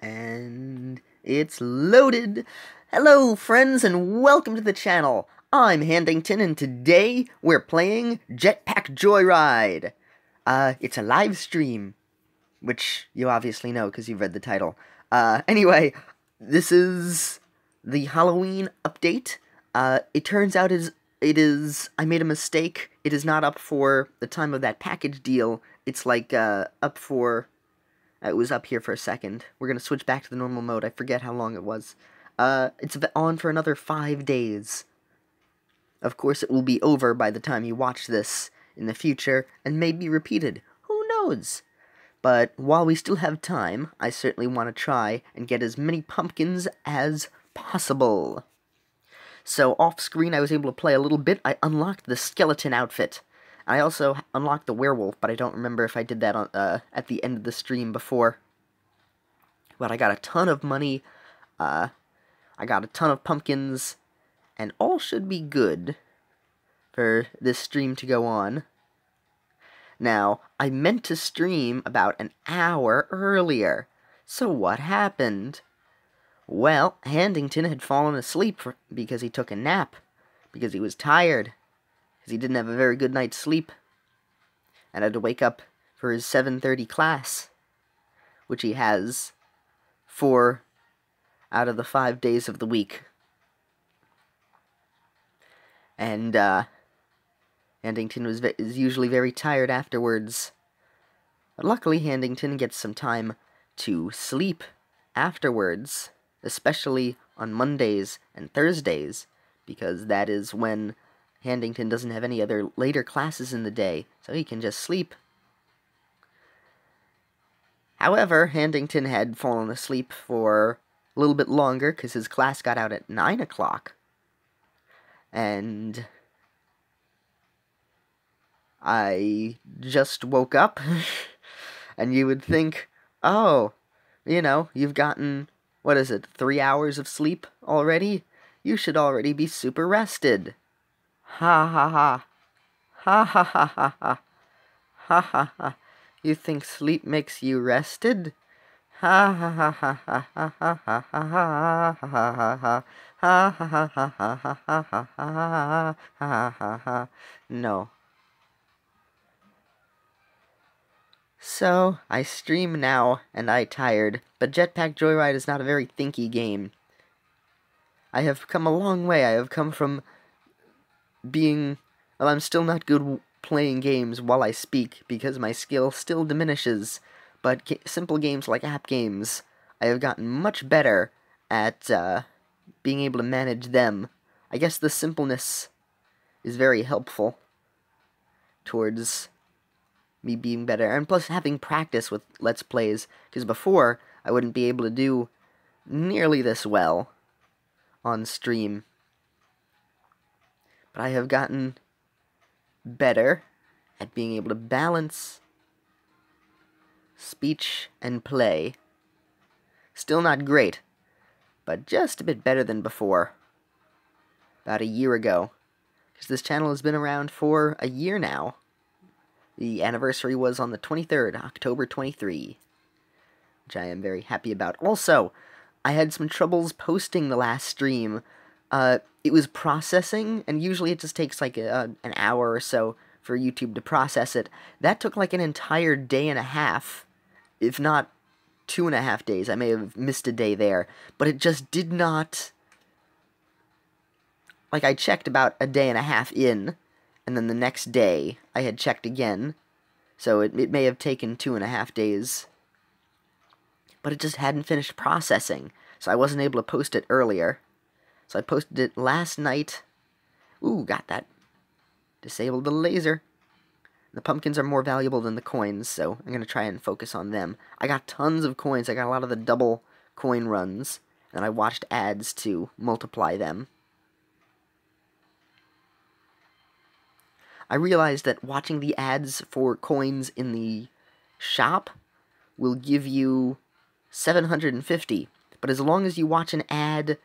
And it's loaded! Hello friends and welcome to the channel! I'm Handington and today we're playing Jetpack Joyride! It's a live stream, which you obviously know because you've read the title. Anyway, this is the Halloween update. It turns out I made a mistake. It is not up for the time of that package deal. It's like, up for... It was up here for a second. We're going to switch back to the normal mode. I forget how long it was. It's on for another 5 days. Of course, it will be over by the time you watch this in the future, and may be repeated. Who knows? But while we still have time, I certainly want to try and get as many pumpkins as possible. So, off-screen, I was able to play a little bit. I unlocked the skeleton outfit. I also unlocked the werewolf, but I don't remember if I did that on, at the end of the stream before. But I got a ton of money, I got a ton of pumpkins, and all should be good for this stream to go on. Now, I meant to stream about an hour earlier, so what happened? Well, Handington had fallen asleep because he took a nap, because he was tired. Because he didn't have a very good night's sleep, and had to wake up for his 7:30 class, which he has 4 out of the 5 days of the week. And, Handington is usually very tired afterwards. But luckily, Handington gets some time to sleep afterwards, especially on Mondays and Thursdays, because that is when Handington doesn't have any other later classes in the day, so he can just sleep. However, Handington had fallen asleep for a little bit longer because his class got out at 9 o'clock. And I just woke up, and you would think, oh, you know, you've gotten, 3 hours of sleep already? You should already be super rested. Ha ha ha. Ha ha ha ha ha. Ha ha ha. You think sleep makes you rested? Ha ha ha ha ha ha ha ha ha ha ha ha. Ha ha ha ha ha ha ha ha ha ha ha. No. So, I stream now, and I tired, but Jetpack Joyride is not a very thinky game. I have come a long way. I have come from being... Well, I'm still not good playing games while I speak, because my skill still diminishes, but simple games like app games, I have gotten much better at being able to manage them. I guess the simpleness is very helpful towards me being better, and plus having practice with Let's Plays, because before, I wouldn't be able to do nearly this well on stream. But I have gotten better at being able to balance speech and play. Still not great, but just a bit better than before. About a year ago. Because this channel has been around for a year now. The anniversary was on the 23rd, October 23, which I am very happy about. Also, I had some troubles posting the last stream. It was processing, and usually it just takes like an hour or so for YouTube to process it. That took like an entire day and a half, if not 2.5 days. I may have missed a day there, but it just did not... Like, I checked about a day and a half in, and then the next day I had checked again, so it may have taken 2.5 days. But it just hadn't finished processing, so I wasn't able to post it earlier. So I posted it last night. Ooh, got that. Disabled the laser. The pumpkins are more valuable than the coins, so I'm going to try and focus on them. I got tons of coins. I got a lot of the double coin runs, and I watched ads to multiply them. I realized that watching the ads for coins in the shop will give you 750, but as long as you watch an ad...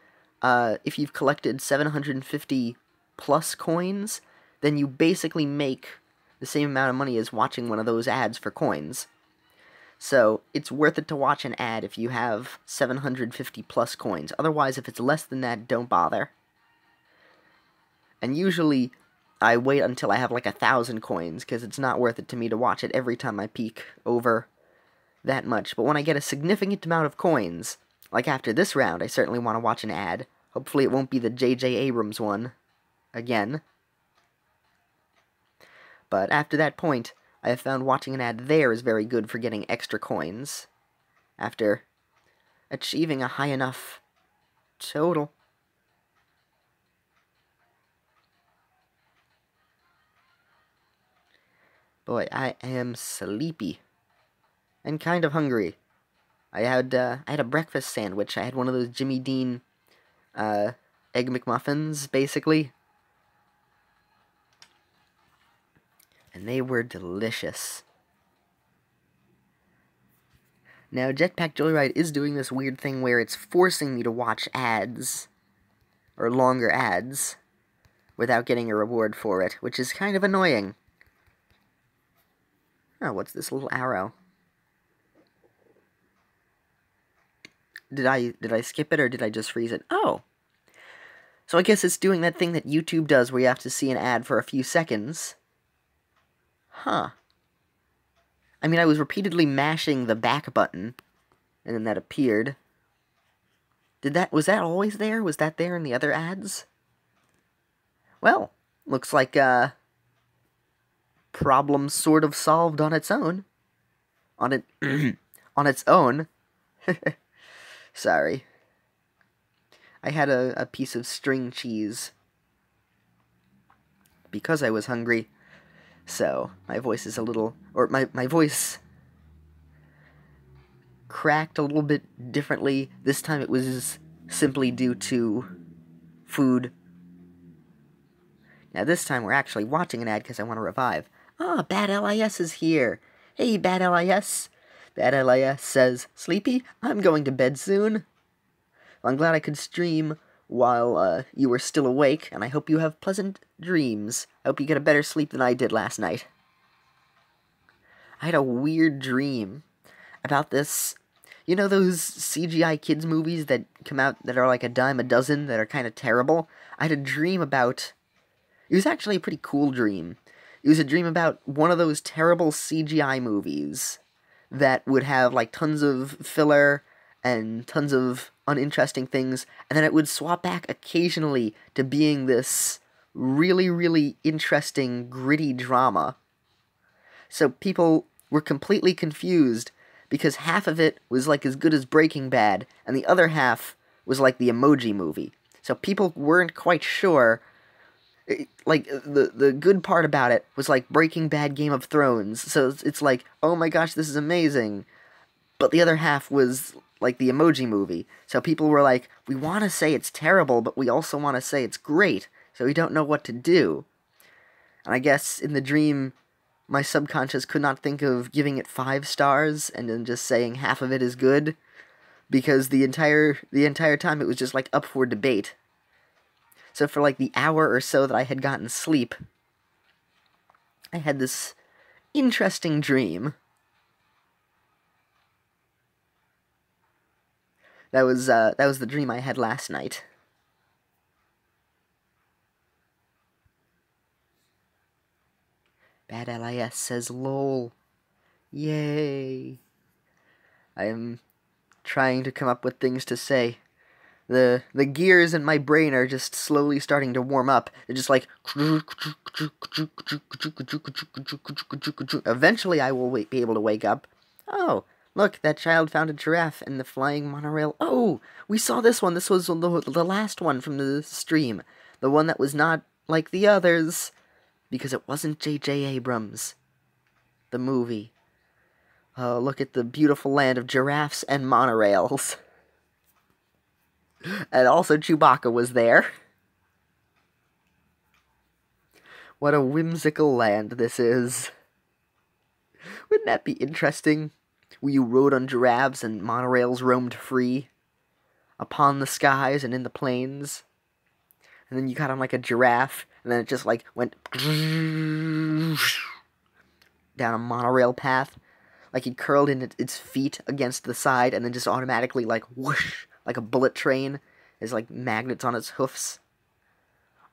if you've collected 750 plus coins, then you basically make the same amount of money as watching one of those ads for coins. So it's worth it to watch an ad if you have 750 plus coins. Otherwise, if it's less than that, don't bother. And usually, I wait until I have like 1,000 coins, because it's not worth it to me to watch it every time I peak over that much. But when I get a significant amount of coins, like after this round, I certainly want to watch an ad. Hopefully it won't be the J.J. Abrams one again. But after that point, I have found watching an ad there is very good for getting extra coins after achieving a high enough total. Boy, I am sleepy and kind of hungry. I had a breakfast sandwich. I had one of those Jimmy Dean Egg McMuffins, basically. And they were delicious. Now, Jetpack Joyride is doing this weird thing where it's forcing me to watch ads, or longer ads, without getting a reward for it, which is kind of annoying. Oh, what's this little arrow? Did I skip it, or did I just freeze it? Oh! So I guess it's doing that thing that YouTube does where you have to see an ad for a few seconds. Huh. I mean, I was repeatedly mashing the back button, and then that appeared. Was that always there? Was that there in the other ads? Well, looks like, problem sort of solved on its own. On its own. Sorry. I had a piece of string cheese because I was hungry. So, my voice is a little... Or, my voice cracked a little bit differently. This time it was simply due to food. Now, this time we're actually watching an ad because I want to revive. Ah, Bad LIS is here. Hey, Bad LIS. Bad LIS says, Sleepy, I'm going to bed soon. Well, I'm glad I could stream while you were still awake, and I hope you have pleasant dreams. I hope you get a better sleep than I did last night. I had a weird dream about this. You know those CGI kids movies that come out that are like a dime a dozen that are kind of terrible? I had a dream about... It was actually a pretty cool dream. It was a dream about one of those terrible CGI movies that would have like tons of filler and tons of uninteresting things, and then it would swap back occasionally to being this really, really interesting, gritty drama. So people were completely confused, because half of it was like as good as Breaking Bad, and the other half was like the Emoji Movie. So people weren't quite sure. Like, the good part about it was like Breaking Bad, Game of Thrones. So it's like, oh my gosh, this is amazing. But the other half was like the Emoji Movie. So people were like, we want to say it's terrible, but we also want to say it's great. So we don't know what to do. And I guess in the dream, my subconscious could not think of giving it 5 stars and then just saying half of it is good, because the entire time it was just like up for debate. So for like the hour or so that I had gotten sleep, I had this interesting dream. That was the dream I had last night. Bad LIS says lol. Yay. I am trying to come up with things to say. The gears in my brain are just slowly starting to warm up. They're just like... Eventually I will be able to wake up. Oh, look, that child found a giraffe and the flying monorail. Oh, we saw this one. This was the last one from the stream. The one that was not like the others. Because it wasn't J.J. Abrams. The movie. Oh, look at the beautiful land of giraffes and monorails. And also Chewbacca was there. What a whimsical land this is. Wouldn't that be interesting? Where you rode on giraffes and monorails roamed free upon the skies and in the plains. And then you got on like a giraffe, and then it just like went down a monorail path. like he curled in its feet against the side and then just automatically, like, whoosh, like a bullet train. There's, like, magnets on its hoofs.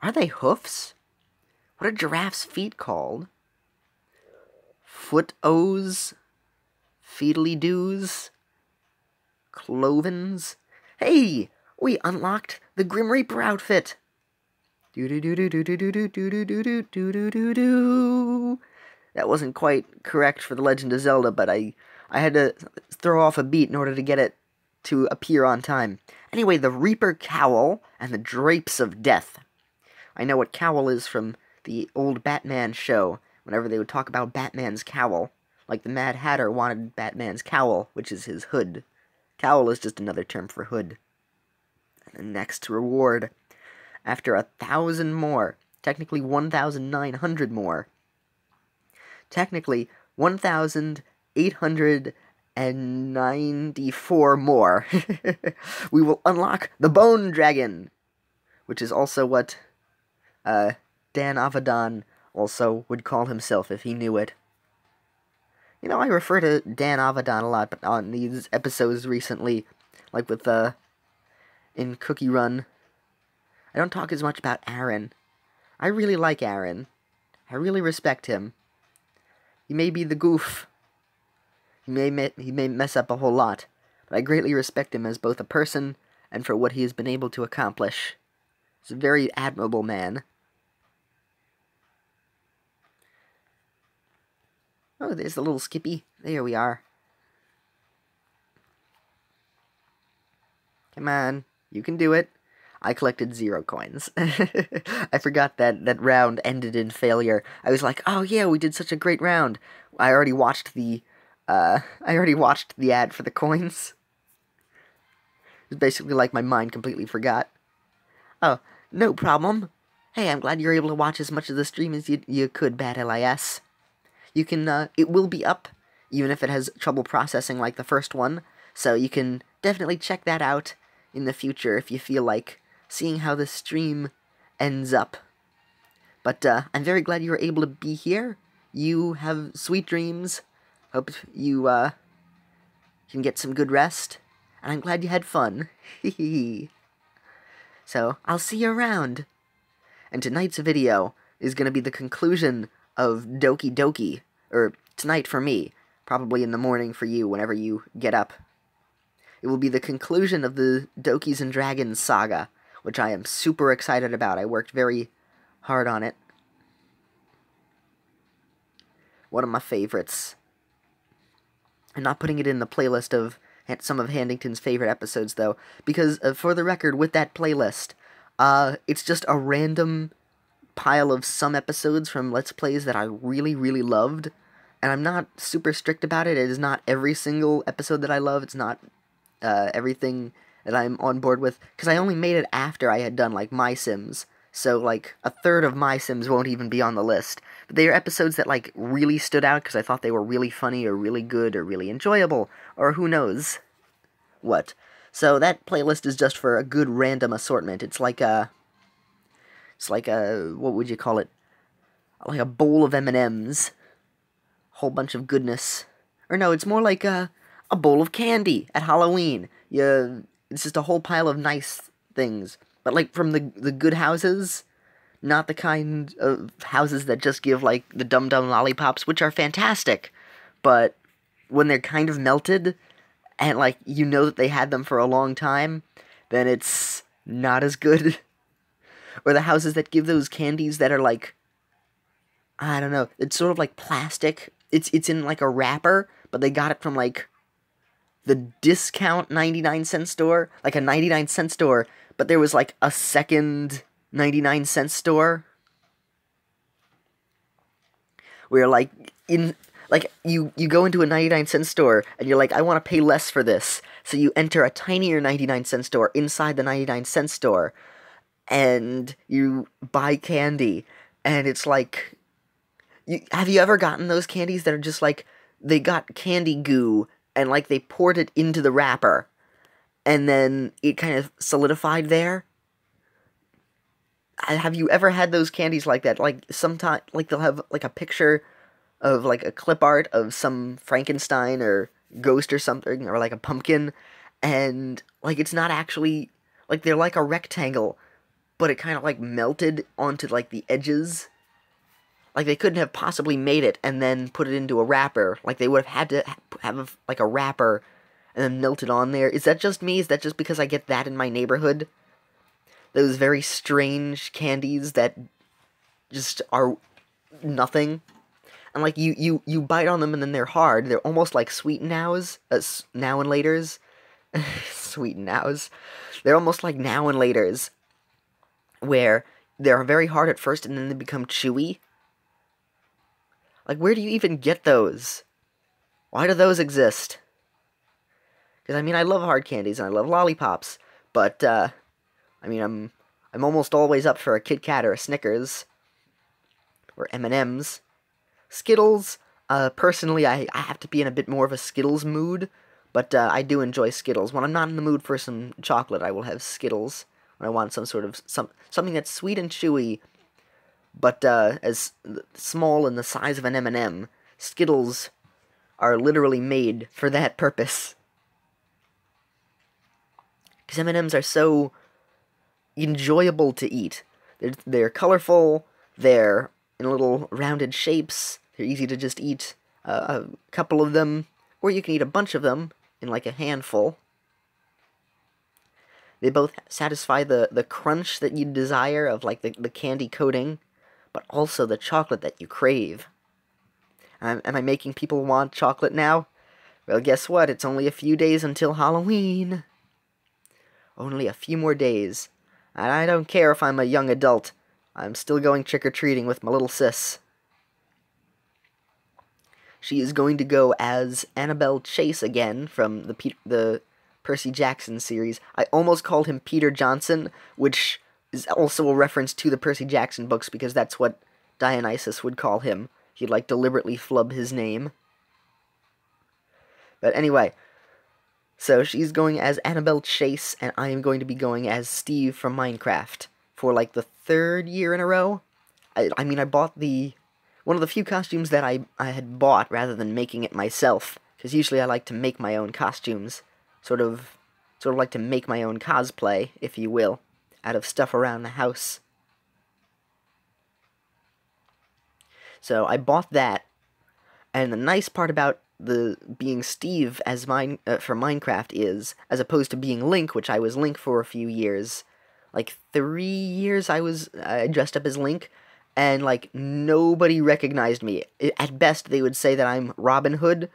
Are they hoofs? What are giraffes' feet called? Foot-o's? Feedly-doos? Clovens? Hey! We unlocked the Grim Reaper outfit! Do-do-do-do-do-do-do-do-do-do-do-do-do. That wasn't quite correct for The Legend of Zelda, but I had to throw off a beat in order to get it to appear on time. Anyway, the Reaper Cowl and the Drapes of Death. I know what cowl is from the old Batman show, whenever they would talk about Batman's cowl. Like the Mad Hatter wanted Batman's cowl, which is his hood. Cowl is just another term for hood. And the next reward, after 1,000 more, technically 1,900 more, technically 1,894 more, we will unlock the Bone Dragon, which is also what Dan Avidan also would call himself if he knew it. You know, I refer to Dan Avidan a lot, but on these episodes recently, like with, in Cookie Run, I don't talk as much about Aaron. I really like Aaron. I really respect him. He may be the goof. He may mess up a whole lot, but I greatly respect him as both a person and for what he has been able to accomplish. He's a very admirable man. Oh, there's the little Skippy. There we are. Come on, you can do it. I collected 0 coins. I forgot that round ended in failure. I was like, oh yeah, we did such a great round. I already watched the ad for the coins. It's basically like my mind completely forgot. Oh, no problem. Hey, I'm glad you're able to watch as much of the stream as you could, Bad LIS. You can, it will be up, even if it has trouble processing like the first one, so you can definitely check that out in the future if you feel like seeing how the stream ends up. But, I'm very glad you were able to be here. You have sweet dreams. Hope you, can get some good rest. And I'm glad you had fun. So, I'll see you around. And tonight's video is going to be the conclusion of Doki Doki. Or, tonight for me. Probably in the morning for you, whenever you get up. It will be the conclusion of the Dokis and Dragons saga, which I am super excited about. I worked very hard on it. One of my favorites. I'm not putting it in the playlist of some of Handington's favorite episodes, though, because, for the record, with that playlist, it's just a random pile of some episodes from Let's Plays that I really, really loved, and I'm not super strict about it. It is not every single episode that I love. It's not everything that I'm on board with, because I only made it after I had done, like, My Sims, so, like, a third of My Sims won't even be on the list. But they are episodes that, like, really stood out because I thought they were really funny or really good or really enjoyable, or who knows what. So that playlist is just for a good random assortment. It's like a, what would you call it? Like a bowl of M&Ms. Whole bunch of goodness. Or no, it's more like a bowl of candy at Halloween. It's just a whole pile of nice things. But, like, from the good houses, not the kind of houses that just give, like, the dum-dum lollipops, which are fantastic. But when they're kind of melted, and, like, you know that they had them for a long time, then it's not as good. Or the houses that give those candies that are, like, I don't know, it's sort of like plastic. It's in, like, a wrapper, but they got it from, like, the discount 99-cent store. Like, a 99-cent store, but there was, like, a second 99-cent store. Where, like, you go into a 99-cent store, and you're like, I want to pay less for this. So you enter a tinier 99-cent store inside the 99-cent store, and you buy candy, and it's like, have you ever gotten those candies that are just like, they got candy goo, and like they poured it into the wrapper, and then it kind of solidified there? Have you ever had those candies like that? Like, sometimes, like, they'll have, like, a picture of like a clip art of some Frankenstein or ghost or something, or like a pumpkin, and like it's not actually like they're like a rectangle, but it kind of like melted onto like the edges. Like they couldn't have possibly made it and then put it into a wrapper. Like they would have had to have like a wrapper and then melt it on there. Is that just me? Is that just because I get that in my neighborhood? Those very strange candies that just are nothing. And like you bite on them and then they're hard. They're almost like sweet nows, now and laters. Sweet nows. They're almost like now and laters, where they're very hard at first and then they become chewy. Like, where do you even get those? Why do those exist? Because, I mean, I love hard candies and I love lollipops, but, I mean, I'm almost always up for a Kit Kat or a Snickers, or M&M's. Skittles, personally, I have to be in a bit more of a Skittles mood, but, I do enjoy Skittles. When I'm not in the mood for some chocolate, I will have Skittles. When I want some sort of, something that's sweet and chewy, but as small and the size of an M&M, Skittles are literally made for that purpose. Because M&Ms are so enjoyable to eat. They're colorful, they're in little rounded shapes, they're easy to just eat a couple of them, or you can eat a bunch of them in like a handful. They both satisfy the crunch that you desire of like the candy coating, but also the chocolate that you crave. Am I making people want chocolate now? Well, guess what? It's only a few days until Halloween. Only a few more days. And I don't care if I'm a young adult. I'm still going trick-or-treating with my little sis. She is going to go as Annabelle Chase again from the Percy Jackson series. I almost called him Peter Johnson, which is also a reference to the Percy Jackson books, because that's what Dionysus would call him. He'd, like, deliberately flub his name. But anyway, so she's going as Annabelle Chase, and I am going to be going as Steve from Minecraft for, like, the 3rd year in a row. I mean, I bought one of the few costumes that I had bought rather than making it myself, because usually I like to make my own costumes. Sort of like to make my own cosplay, if you will, out of stuff around the house. So I bought that, and the nice part about being Steve as for Minecraft is, as opposed to being Link, which I was Link for a few years, like 3 years I dressed up as Link, and like nobody recognized me. At best, they would say that I'm Robin Hood.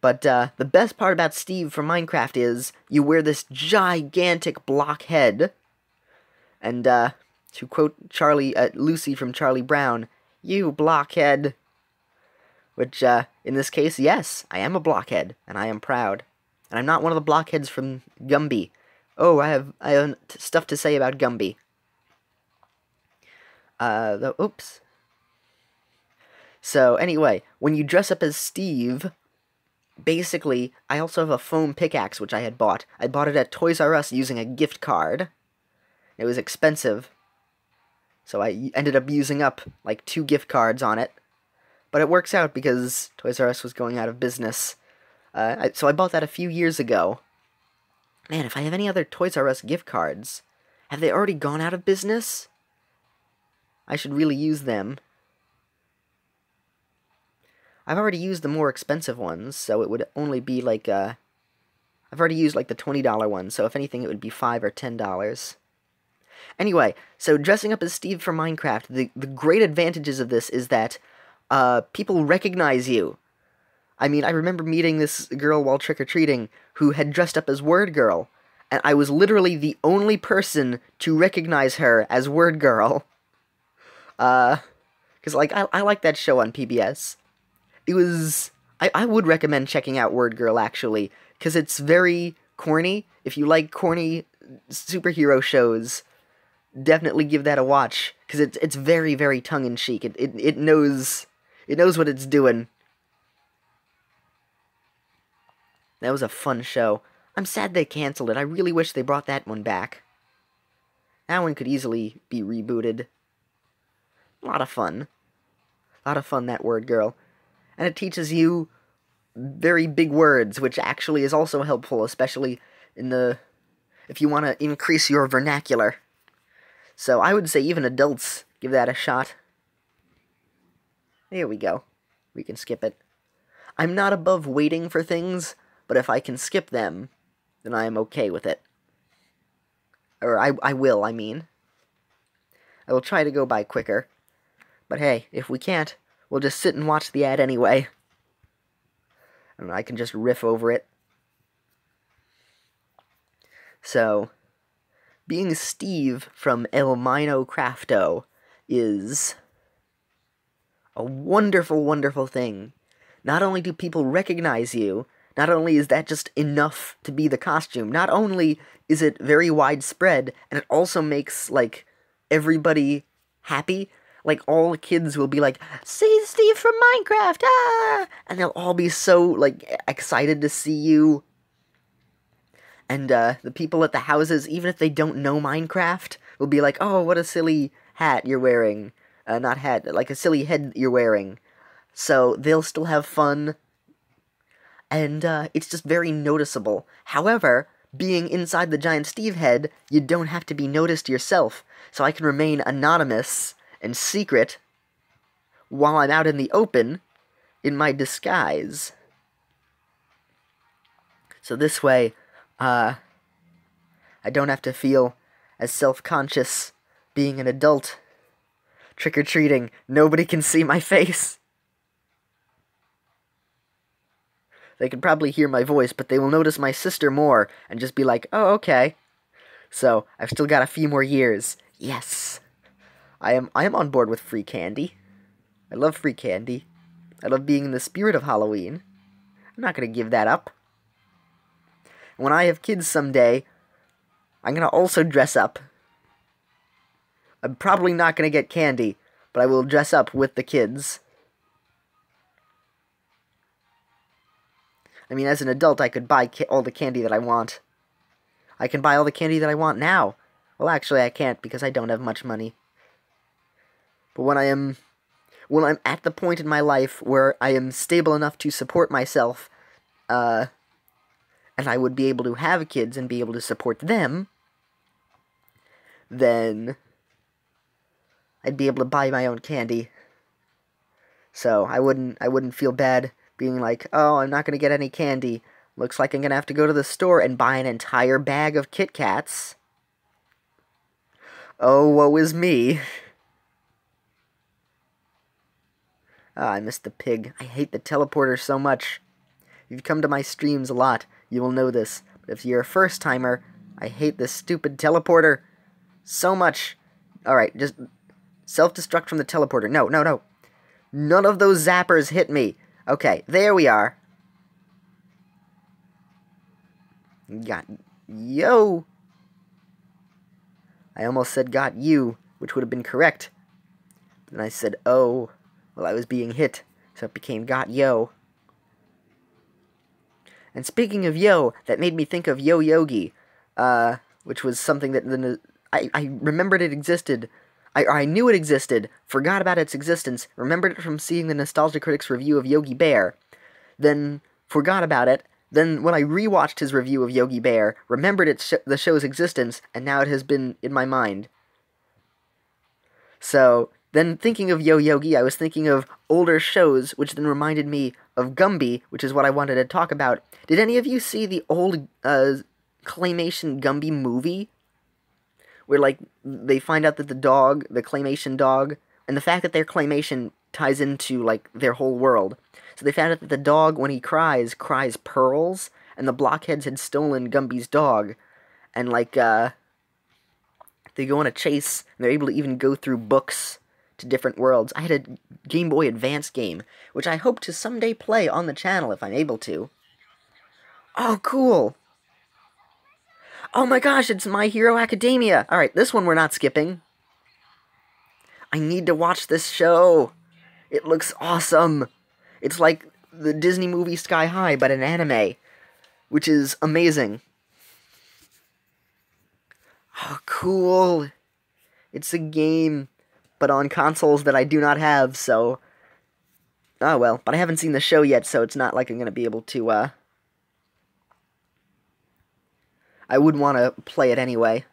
But the best part about Steve from Minecraft is you wear this gigantic block head, and to quote Lucy from Charlie Brown, "You blockhead." Which, in this case, yes, I am a blockhead, and I am proud. And I'm not one of the blockheads from Gumby. Oh, I have stuff to say about Gumby. Oops. So, anyway, when you dress up as Steve, basically, I also have a foam pickaxe, which I had bought. I bought it at Toys R Us using a gift card. It was expensive, so I ended up using up, like, 2 gift cards on it. But it works out because Toys R Us was going out of business. So I bought that a few years ago. Man, if I have any other Toys R Us gift cards, have they already gone out of business? I should really use them. I've already used the more expensive ones, so it would only be like, I've already used like the $20 ones, so if anything it would be $5 or $10. Anyway, so dressing up as Steve from Minecraft, the great advantages of this is that people recognize you. I mean, I remember meeting this girl while trick-or-treating who had dressed up as Word Girl, and I was literally the only person to recognize her as Word Girl. Because, like, I like that show on PBS. It was... I would recommend checking out Word Girl, actually, because it's very corny. If you like corny superhero shows, definitely give that a watch, because it's very, very tongue-in-cheek. It knows what it's doing. That was a fun show. I'm sad they canceled it. I really wish they brought that one back. That one could easily be rebooted. A lot of fun. A lot of fun, that word girl. And it teaches you very big words, which actually is also helpful, especially if you want to increase your vernacular. So I would say even adults give that a shot. Here we go. We can skip it. I'm not above waiting for things, but if I can skip them, then I am okay with it. Or I will, I mean. I will try to go by quicker. But hey, if we can't, we'll just sit and watch the ad anyway. And I can just riff over it. So, being Steve from El Mino Crafto is a wonderful, wonderful thing. Not only do people recognize you, not only is that just enough to be the costume, not only is it very widespread, and it also makes, like, everybody happy. Like, all the kids will be like, "See Steve from Minecraft, ah!" And they'll all be so, like, excited to see you. And, the people at the houses, even if they don't know Minecraft, will be like, "Oh, what a silly hat you're wearing." Not hat, like a silly head you're wearing. So, they'll still have fun. And, it's just very noticeable. However, being inside the giant Steve head, you don't have to be noticed yourself. So I can remain anonymous and secret while I'm out in the open in my disguise. So this way, I don't have to feel as self-conscious being an adult. Trick-or-treating, nobody can see my face. They can probably hear my voice, but they will notice my sister more and just be like, "Oh, okay." So, I've still got a few more years. Yes. I am on board with free candy. I love free candy. I love being in the spirit of Halloween. I'm not going to give that up. When I have kids someday, I'm going to also dress up. I'm probably not going to get candy, but I will dress up with the kids. I mean, as an adult, I could buy all the candy that I want. I can buy all the candy that I want now. Well, actually, I can't because I don't have much money. But when I'm at the point in my life where I am stable enough to support myself, and I would be able to have kids and be able to support them, then I'd be able to buy my own candy. So I wouldn't feel bad being like, "Oh, I'm not going to get any candy. Looks like I'm going to have to go to the store and buy an entire bag of Kit Kats. Oh, woe is me." Ah, I missed the pig. I hate the teleporter so much. If you've come to my streams a lot, you will know this. But if you're a first-timer, I hate this stupid teleporter so much. Alright, just self-destruct from the teleporter. No, no, no. None of those zappers hit me. Okay, there we are. Got yo. I almost said got you, which would have been correct. Then I said oh while I was being hit, so it became got yo. And speaking of yo, that made me think of Yo Yogi, which was something that I remembered it existed. I knew it existed, forgot about its existence, remembered it from seeing the Nostalgia Critic's review of Yogi Bear, then forgot about it. Then when I rewatched his review of Yogi Bear, remembered the show's existence, and now it has been in my mind. So, then thinking of Yo Yogi, I was thinking of older shows, which then reminded me of Gumby, which is what I wanted to talk about. Did any of you see the old claymation Gumby movie? Where, like, they find out that the dog, the claymation dog, and the fact that their claymation ties into, like, their whole world. So they found out that the dog, when he cries pearls, and the blockheads had stolen Gumby's dog. And, like, they go on a chase, and they're able to even go through books to different worlds. I had a Game Boy Advance game, which I hope to someday play on the channel if I'm able to. Oh, cool! Oh my gosh, it's My Hero Academia! Alright, this one we're not skipping. I need to watch this show! It looks awesome! It's like the Disney movie Sky High, but an anime, which is amazing. Oh, cool! It's a game, but on consoles that I do not have, so Oh well, but I haven't seen the show yet, so it's not like I'm gonna be able to, I would want to play it anyway.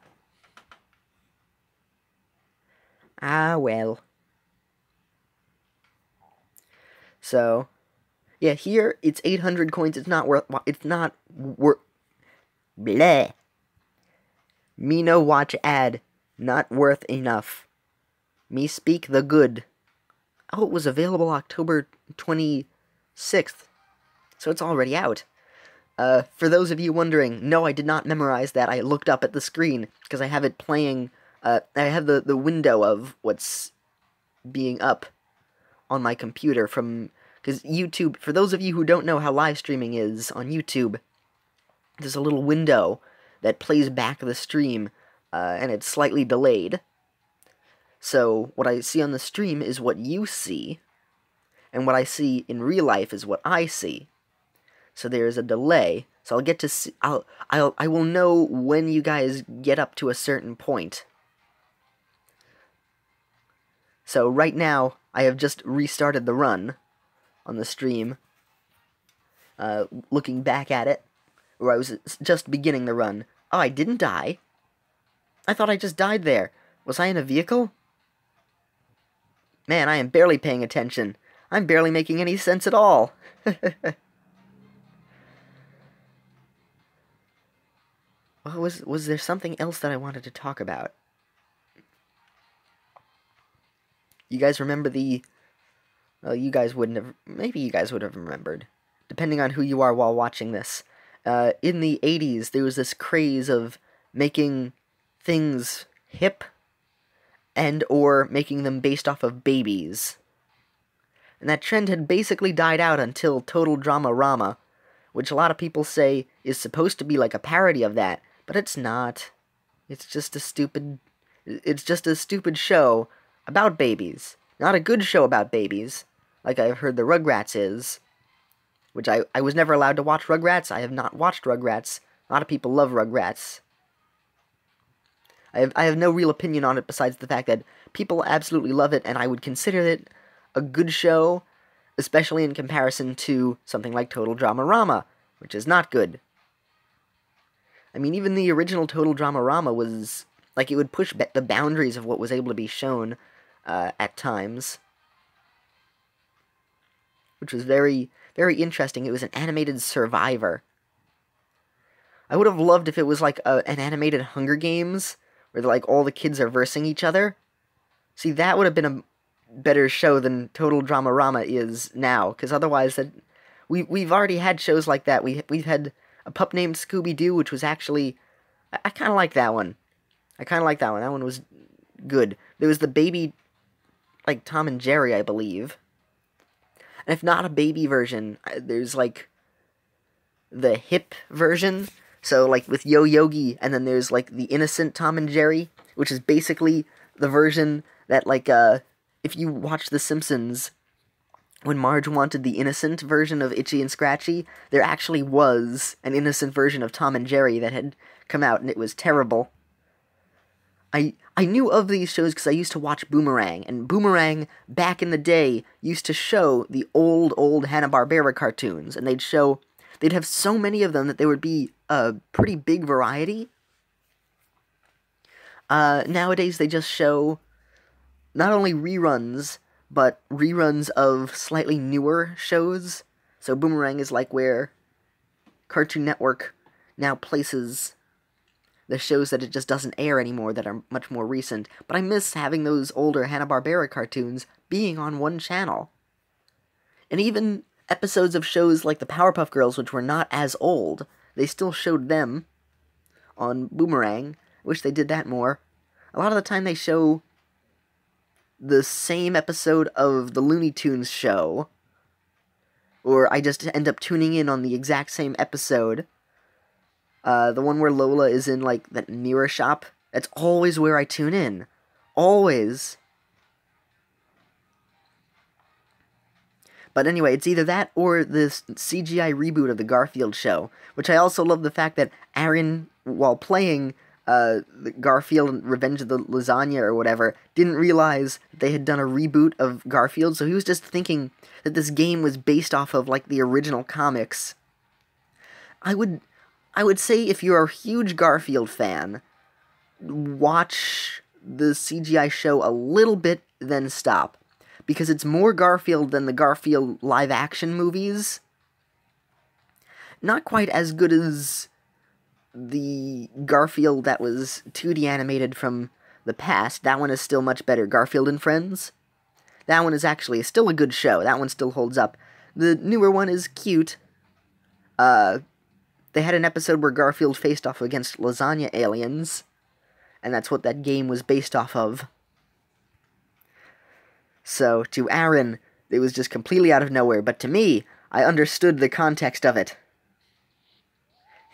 Ah, well. So, yeah, here, it's 800 coins, it's not worth, bleh. Me no watch ad, not worth enough. Me speak the good. Oh, it was available October 26th, so it's already out. For those of you wondering, no, I did not memorize that. I looked up at the screen, because I have it playing, I have the window of what's being up on my computer from, because YouTube, for those of you who don't know how live streaming is on YouTube, there's a little window that plays back the stream, and it's slightly delayed. So, what I see on the stream is what you see, and what I see in real life is what I see. So there's a delay, so I'll get to see, I will know when you guys get up to a certain point. So right now, I have just restarted the run on the stream, looking back at it, where I was just beginning the run. Oh, I didn't die. I thought I just died there. Was I in a vehicle? Man, I am barely paying attention. I'm barely making any sense at all. Well, was there something else that I wanted to talk about? You guys remember the... Well, you guys wouldn't have... Maybe you guys would have remembered, depending on who you are while watching this. In the 80s, there was this craze of making things hip and or making them based off of babies. And that trend had basically died out until Total Drama Rama, which a lot of people say is supposed to be like a parody of that, but it's not. It's just a stupid show about babies. Not a good show about babies, like I've heard the Rugrats is. Which I was never allowed to watch Rugrats. I have not watched Rugrats. A lot of people love Rugrats. I have no real opinion on it besides the fact that people absolutely love it, and I would consider it a good show, especially in comparison to something like Total Drama Rama, which is not good. I mean, even the original Total Drama Rama was, like, it would push the boundaries of what was able to be shown at times, which was very, very interesting. It was an animated Survivor. I would have loved if it was like an animated Hunger Games, where like all the kids are versing each other. See, that would have been a better show than Total Drama Rama is now, because otherwise we've already had shows like that. We've had a pup named Scooby-Doo, which was actually... I kind of like that one. That one was good. There was the baby, like, Tom and Jerry, I believe. And if not a baby version, there's, like, the hip version. So, like, with Yo Yogi, and then there's, like, the innocent Tom and Jerry, which is basically the version that, like, if you watch The Simpsons, when Marge wanted the innocent version of Itchy and Scratchy, there actually was an innocent version of Tom and Jerry that had come out, and it was terrible. I knew of these shows because I used to watch Boomerang, and Boomerang, back in the day, used to show the old Hanna-Barbera cartoons, and they'd have so many of them that there would be a pretty big variety. Nowadays, they just show not only reruns, but reruns of slightly newer shows. So Boomerang is like where Cartoon Network now places the shows that it just doesn't air anymore that are much more recent. But I miss having those older Hanna-Barbera cartoons being on one channel. And even episodes of shows like the Powerpuff Girls, which were not as old, they still showed them on Boomerang. I wish they did that more. A lot of the time they show the same episode of the Looney Tunes show, or I just end up tuning in on the exact same episode. The one where Lola is in, like, that mirror shop. That's always where I tune in. Always. But anyway, it's either that or this CGI reboot of the Garfield show, which I also love the fact that Aaron, while playing Garfield Revenge of the Lasagna or whatever, didn't realize that they had done a reboot of Garfield, so he was just thinking that this game was based off of, like, the original comics. I would say if you're a huge Garfield fan, watch the CGI show a little bit, then stop. Because it's more Garfield than the Garfield live-action movies. Not quite as good as the Garfield that was 2D animated from the past. That one is still much better. Garfield and Friends. That one is actually still a good show. That one still holds up. The newer one is cute. They had an episode where Garfield faced off against lasagna aliens, and that's what that game was based off of. So, to Aaron, it was just completely out of nowhere, but to me, I understood the context of it.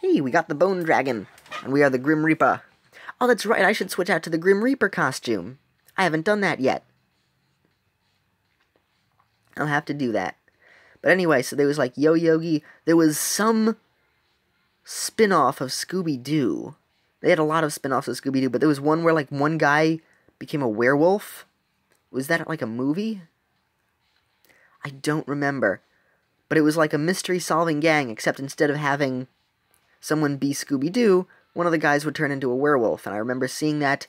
Hey, we got the Bone Dragon, and we are the Grim Reaper. Oh, that's right, I should switch out to the Grim Reaper costume. I haven't done that yet. I'll have to do that. But anyway, so there was like Yo Yogi. There was some spin-off of Scooby-Doo. They had a lot of spin-offs of Scooby-Doo, but there was one where like one guy became a werewolf. Was that like a movie? I don't remember. But it was like a mystery-solving gang, except instead of having someone be Scooby-Doo, one of the guys would turn into a werewolf. And I remember seeing that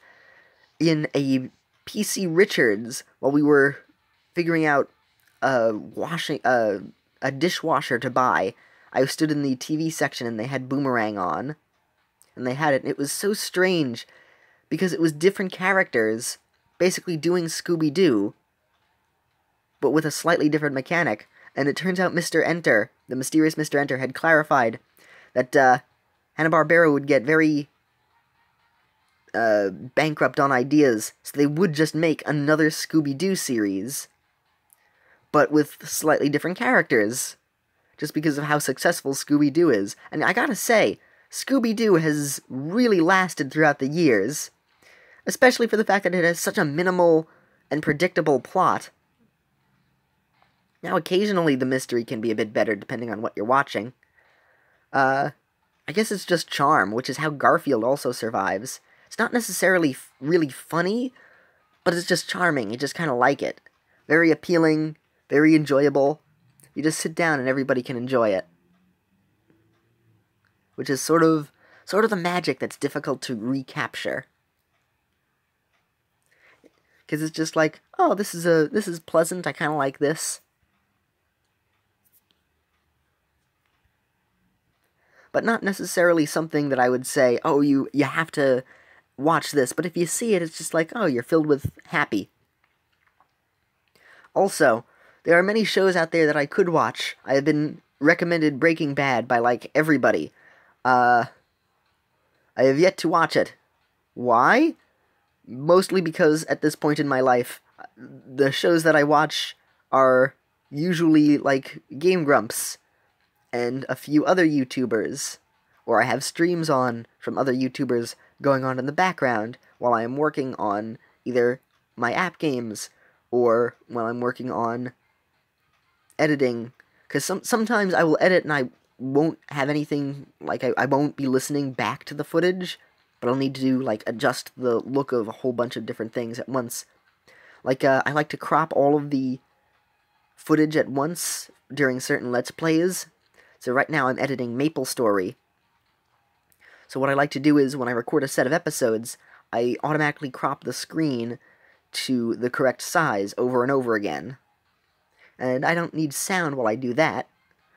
in a PC Richards while we were figuring out a dishwasher to buy. I stood in the TV section and they had Boomerang on. And they had it, and it was so strange, because it was different characters basically doing Scooby-Doo, but with a slightly different mechanic. And it turns out Mr. Enter, the mysterious Mr. Enter, had clarified that Hanna-Barbera would get very bankrupt on ideas, so they would just make another Scooby-Doo series, but with slightly different characters, just because of how successful Scooby-Doo is. And I gotta say, Scooby-Doo has really lasted throughout the years, especially for the fact that it has such a minimal and predictable plot. Now, occasionally the mystery can be a bit better depending on what you're watching. I guess it's just charm, which is how Garfield also survives. It's not necessarily really funny, but it's just charming. You just kind of like it. Very appealing, very enjoyable. You just sit down and everybody can enjoy it. Which is sort of the magic that's difficult to recapture. Because it's just like, oh, this is pleasant, I kind of like this. But not necessarily something that I would say, oh, you have to watch this. But if you see it, it's just like, oh, you're filled with happy. Also, there are many shows out there that I could watch. I have been recommended Breaking Bad by, like, everybody. I have yet to watch it. Why? Mostly because at this point in my life, the shows that I watch are usually, like, Game Grumps and a few other YouTubers, or I have streams on from other YouTubers going on in the background while I am working on either my app games or while I'm working on editing, because sometimes I will edit and I won't have anything, like, I won't be listening back to the footage, but I'll need to, like, adjust the look of a whole bunch of different things at once. Like, I like to crop all of the footage at once during certain Let's Plays. So right now I'm editing MapleStory. So what I like to do is, when I record a set of episodes, I automatically crop the screen to the correct size over and over again. And I don't need sound while I do that.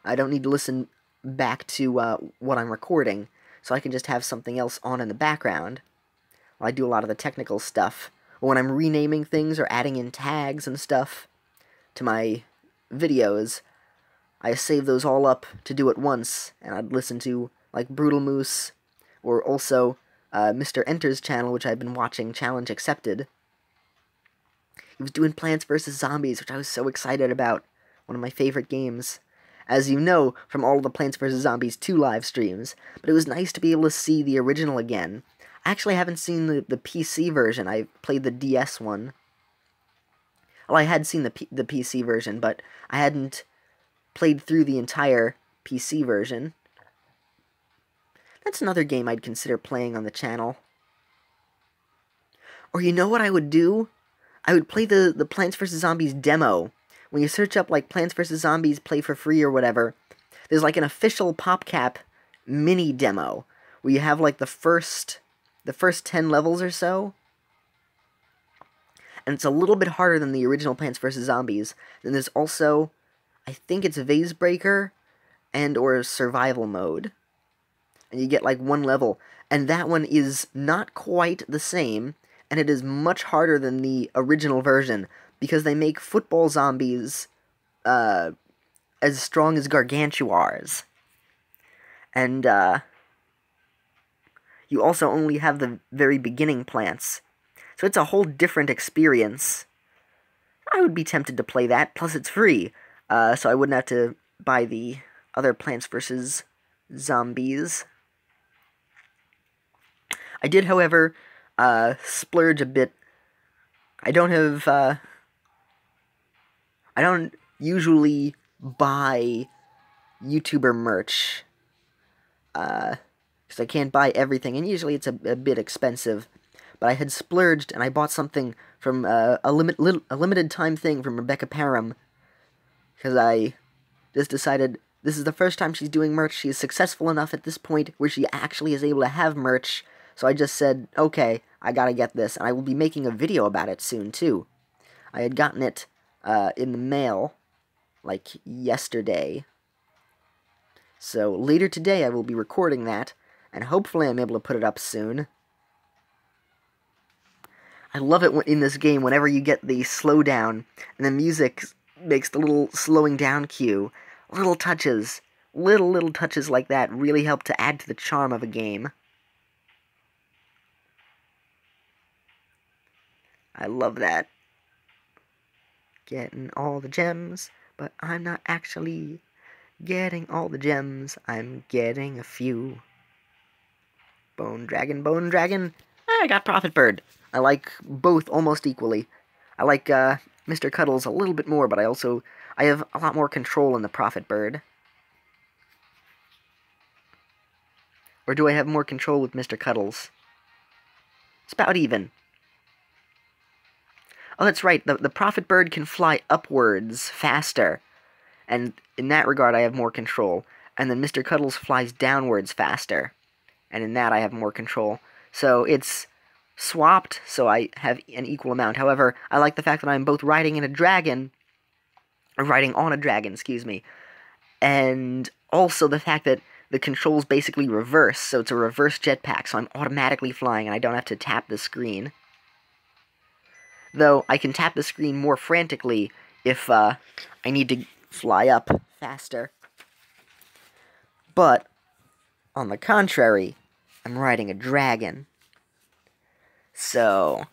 I don't need to listen back to what I'm recording, so I can just have something else on in the background while I do a lot of the technical stuff. Or when I'm renaming things or adding in tags and stuff to my videos, I save those all up to do at once, and I'd listen to, like, Brutal Moose, or also Mr. Enter's channel, which I've been watching, Challenge Accepted. He was doing Plants vs. Zombies, which I was so excited about. One of my favorite games. As you know from all of the Plants vs. Zombies 2 live streams, but it was nice to be able to see the original again. I actually haven't seen the PC version. I played the DS one. Well, I had seen the PC version, but I hadn't played through the entire PC version. That's another game I'd consider playing on the channel. Or you know what I would do? I would play the Plants vs. Zombies demo. When you search up, like, Plants vs. Zombies play for free or whatever, there's, like, an official PopCap mini demo, where you have, like, the first 10 levels or so, and it's a little bit harder than the original Plants vs. Zombies. Then there's also, I think it's Vase Breaker and or Survival Mode. And you get, like, one level. And that one is not quite the same, and it is much harder than the original version, because they make football zombies as strong as gargantuars. And you also only have the very beginning plants. So it's a whole different experience. I would be tempted to play that, plus it's free. So I wouldn't have to buy the other Plants vs. Zombies. I did, however, splurge a bit. I don't usually buy YouTuber merch, because I can't buy everything, and usually it's a bit expensive. But I had splurged, and I bought something from a limited time thing from Rebecca Parham, because I just decided this is the first time she's doing merch. She is successful enough at this point where she actually is able to have merch. So I just said, okay, I gotta get this, and I will be making a video about it soon, too. I had gotten it in the mail, like, yesterday. So later today I will be recording that, and hopefully I'm able to put it up soon. I love it in this game whenever you get the slowdown, and the music makes the little slowing down cue. Little touches like that really help to add to the charm of a game. I love that. Getting all the gems, but I'm not actually getting all the gems. I'm getting a few. Bone Dragon, Bone Dragon. I got Prophet Bird. I like both almost equally. I like Mr. Cuddles a little bit more, but I have a lot more control in the Prophet Bird. Or do I have more control with Mr. Cuddles? It's about even. Oh, that's right, the Prophet Bird can fly upwards faster, and in that regard I have more control, and then Mr. Cuddles flies downwards faster, and in that I have more control. So it's swapped, so I have an equal amount. However, I like the fact that I'm both riding on a dragon, excuse me, and also the fact that the controls basically reverse, so it's a reverse jetpack, so I'm automatically flying and I don't have to tap the screen. Though, I can tap the screen more frantically if I need to fly up faster. But, on the contrary, I'm riding a dragon. So,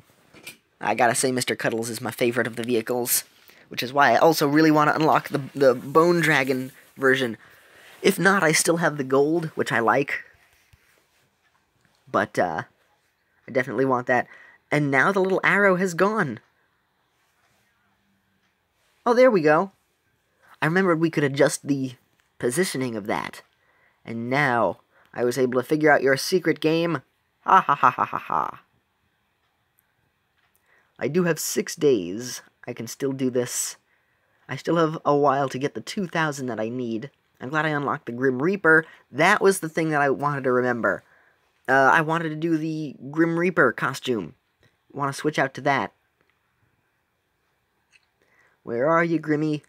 I gotta say Mr. Cuddles is my favorite of the vehicles, which is why I also really want to unlock the Bone Dragon version. If not, I still have the gold, which I like. But, I definitely want that. And now the little arrow has gone. Oh, there we go. I remembered we could adjust the positioning of that. And now, I was able to figure out your secret game. Ha ha ha ha ha ha. I do have 6 days. I can still do this. I still have a while to get the 2,000 that I need. I'm glad I unlocked the Grim Reaper. That was the thing that I wanted to remember. I wanted to do the Grim Reaper costume. Want to switch out to that. Where are you, Grimmy?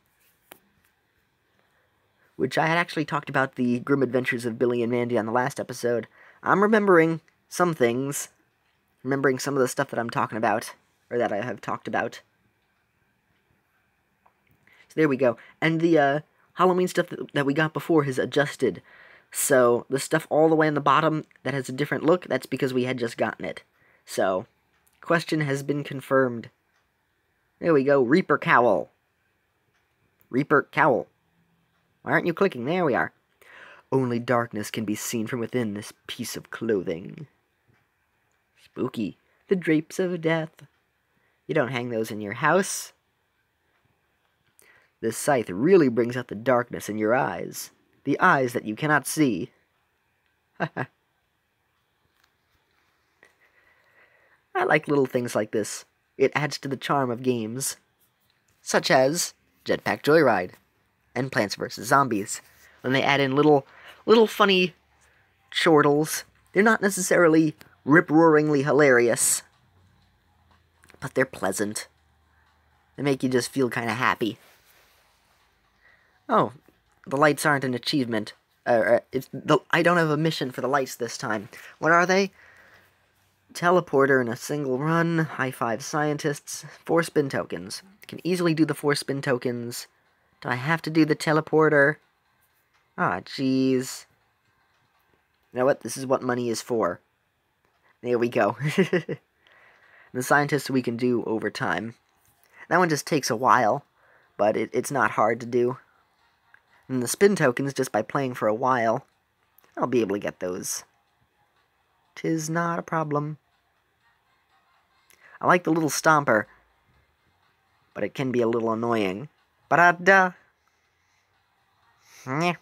Which I had actually talked about the Grim Adventures of Billy and Mandy on the last episode. I'm remembering some things. Remembering some of the stuff that I'm talking about. Or that I have talked about. So there we go. And the Halloween stuff that we got before has adjusted. So the stuff all the way on the bottom that has a different look, that's because we had just gotten it. So, question has been confirmed. There we go, Reaper Cowl. Reaper Cowl. Why aren't you clicking? There we are. Only darkness can be seen from within this piece of clothing. Spooky. The drapes of death. You don't hang those in your house. This scythe really brings out the darkness in your eyes. The eyes that you cannot see. I like little things like this. It adds to the charm of games, such as Jetpack Joyride and Plants vs. Zombies. When they add in little funny chortles, they're not necessarily rip-roaringly hilarious, but they're pleasant. They make you just feel kind of happy. Oh, the lights aren't an achievement. I don't have a mission for the lights this time. What are they? Teleporter in a single run, high five scientists, 4 spin tokens. Can easily do the 4 spin tokens. Do I have to do the teleporter? Ah, jeez. You know what? This is what money is for. There we go. The scientists we can do over time. That one just takes a while, but it's not hard to do. And the spin tokens, just by playing for a while, I'll be able to get those. 'Tis not a problem. I like the little stomper, but it can be a little annoying. Ba-da-da! Nyep.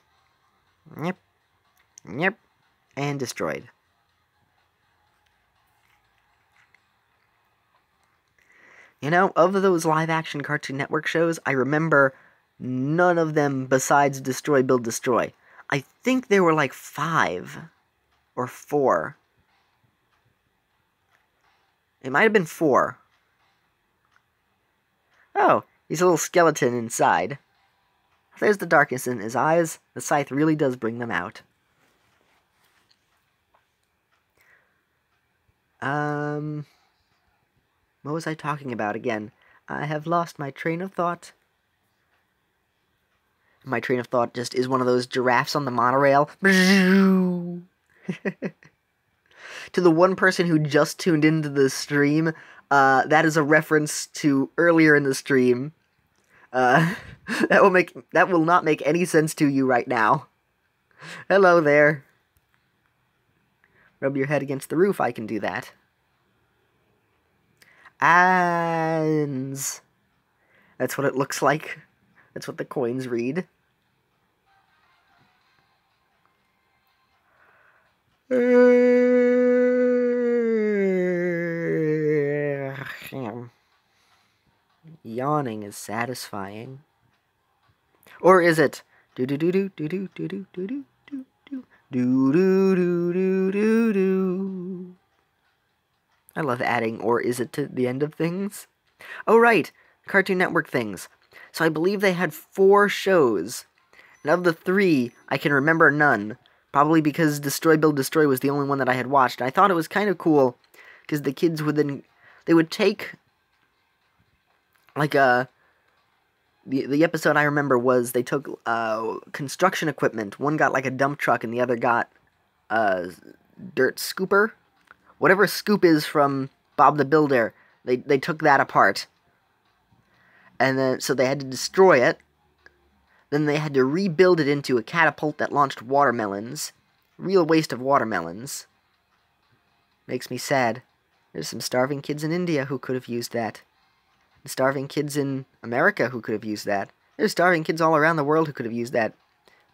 Nyep. Nyep. And destroyed. You know, of those live-action Cartoon Network shows, I remember none of them besides Destroy, Build, Destroy. I think there were like 5 or 4. It might have been 4. Oh, he's a little skeleton inside. There's the darkness in his eyes. The scythe really does bring them out. What was I talking about again? I have lost my train of thought. My train of thought just is one of those giraffes on the monorail. To the one person who just tuned into the stream, that is a reference to earlier in the stream. That will not make any sense to you right now. Hello there. Rub your head against the roof, I can do that. Ands. That's what it looks like. That's what the coins read. Yawning is satisfying. Or is it? Do do do do do do do do do do do do do do do do do. I love adding "or is it" to the end of things. Oh right, Cartoon Network things. So I believe they had 4 shows, and of the 3, I can remember none. Probably because Destroy, Build, Destroy was the only one that I had watched. And I thought it was kind of cool, because the kids would then, they would take, like, the episode I remember was they took, construction equipment. One got, like, a dump truck, and the other got, dirt scooper. Whatever scoop is from Bob the Builder, they took that apart. And then, so they had to destroy it. Then they had to rebuild it into a catapult that launched watermelons. Real waste of watermelons. Makes me sad. There's some starving kids in India who could have used that. And starving kids in America who could have used that. There's starving kids all around the world who could have used that.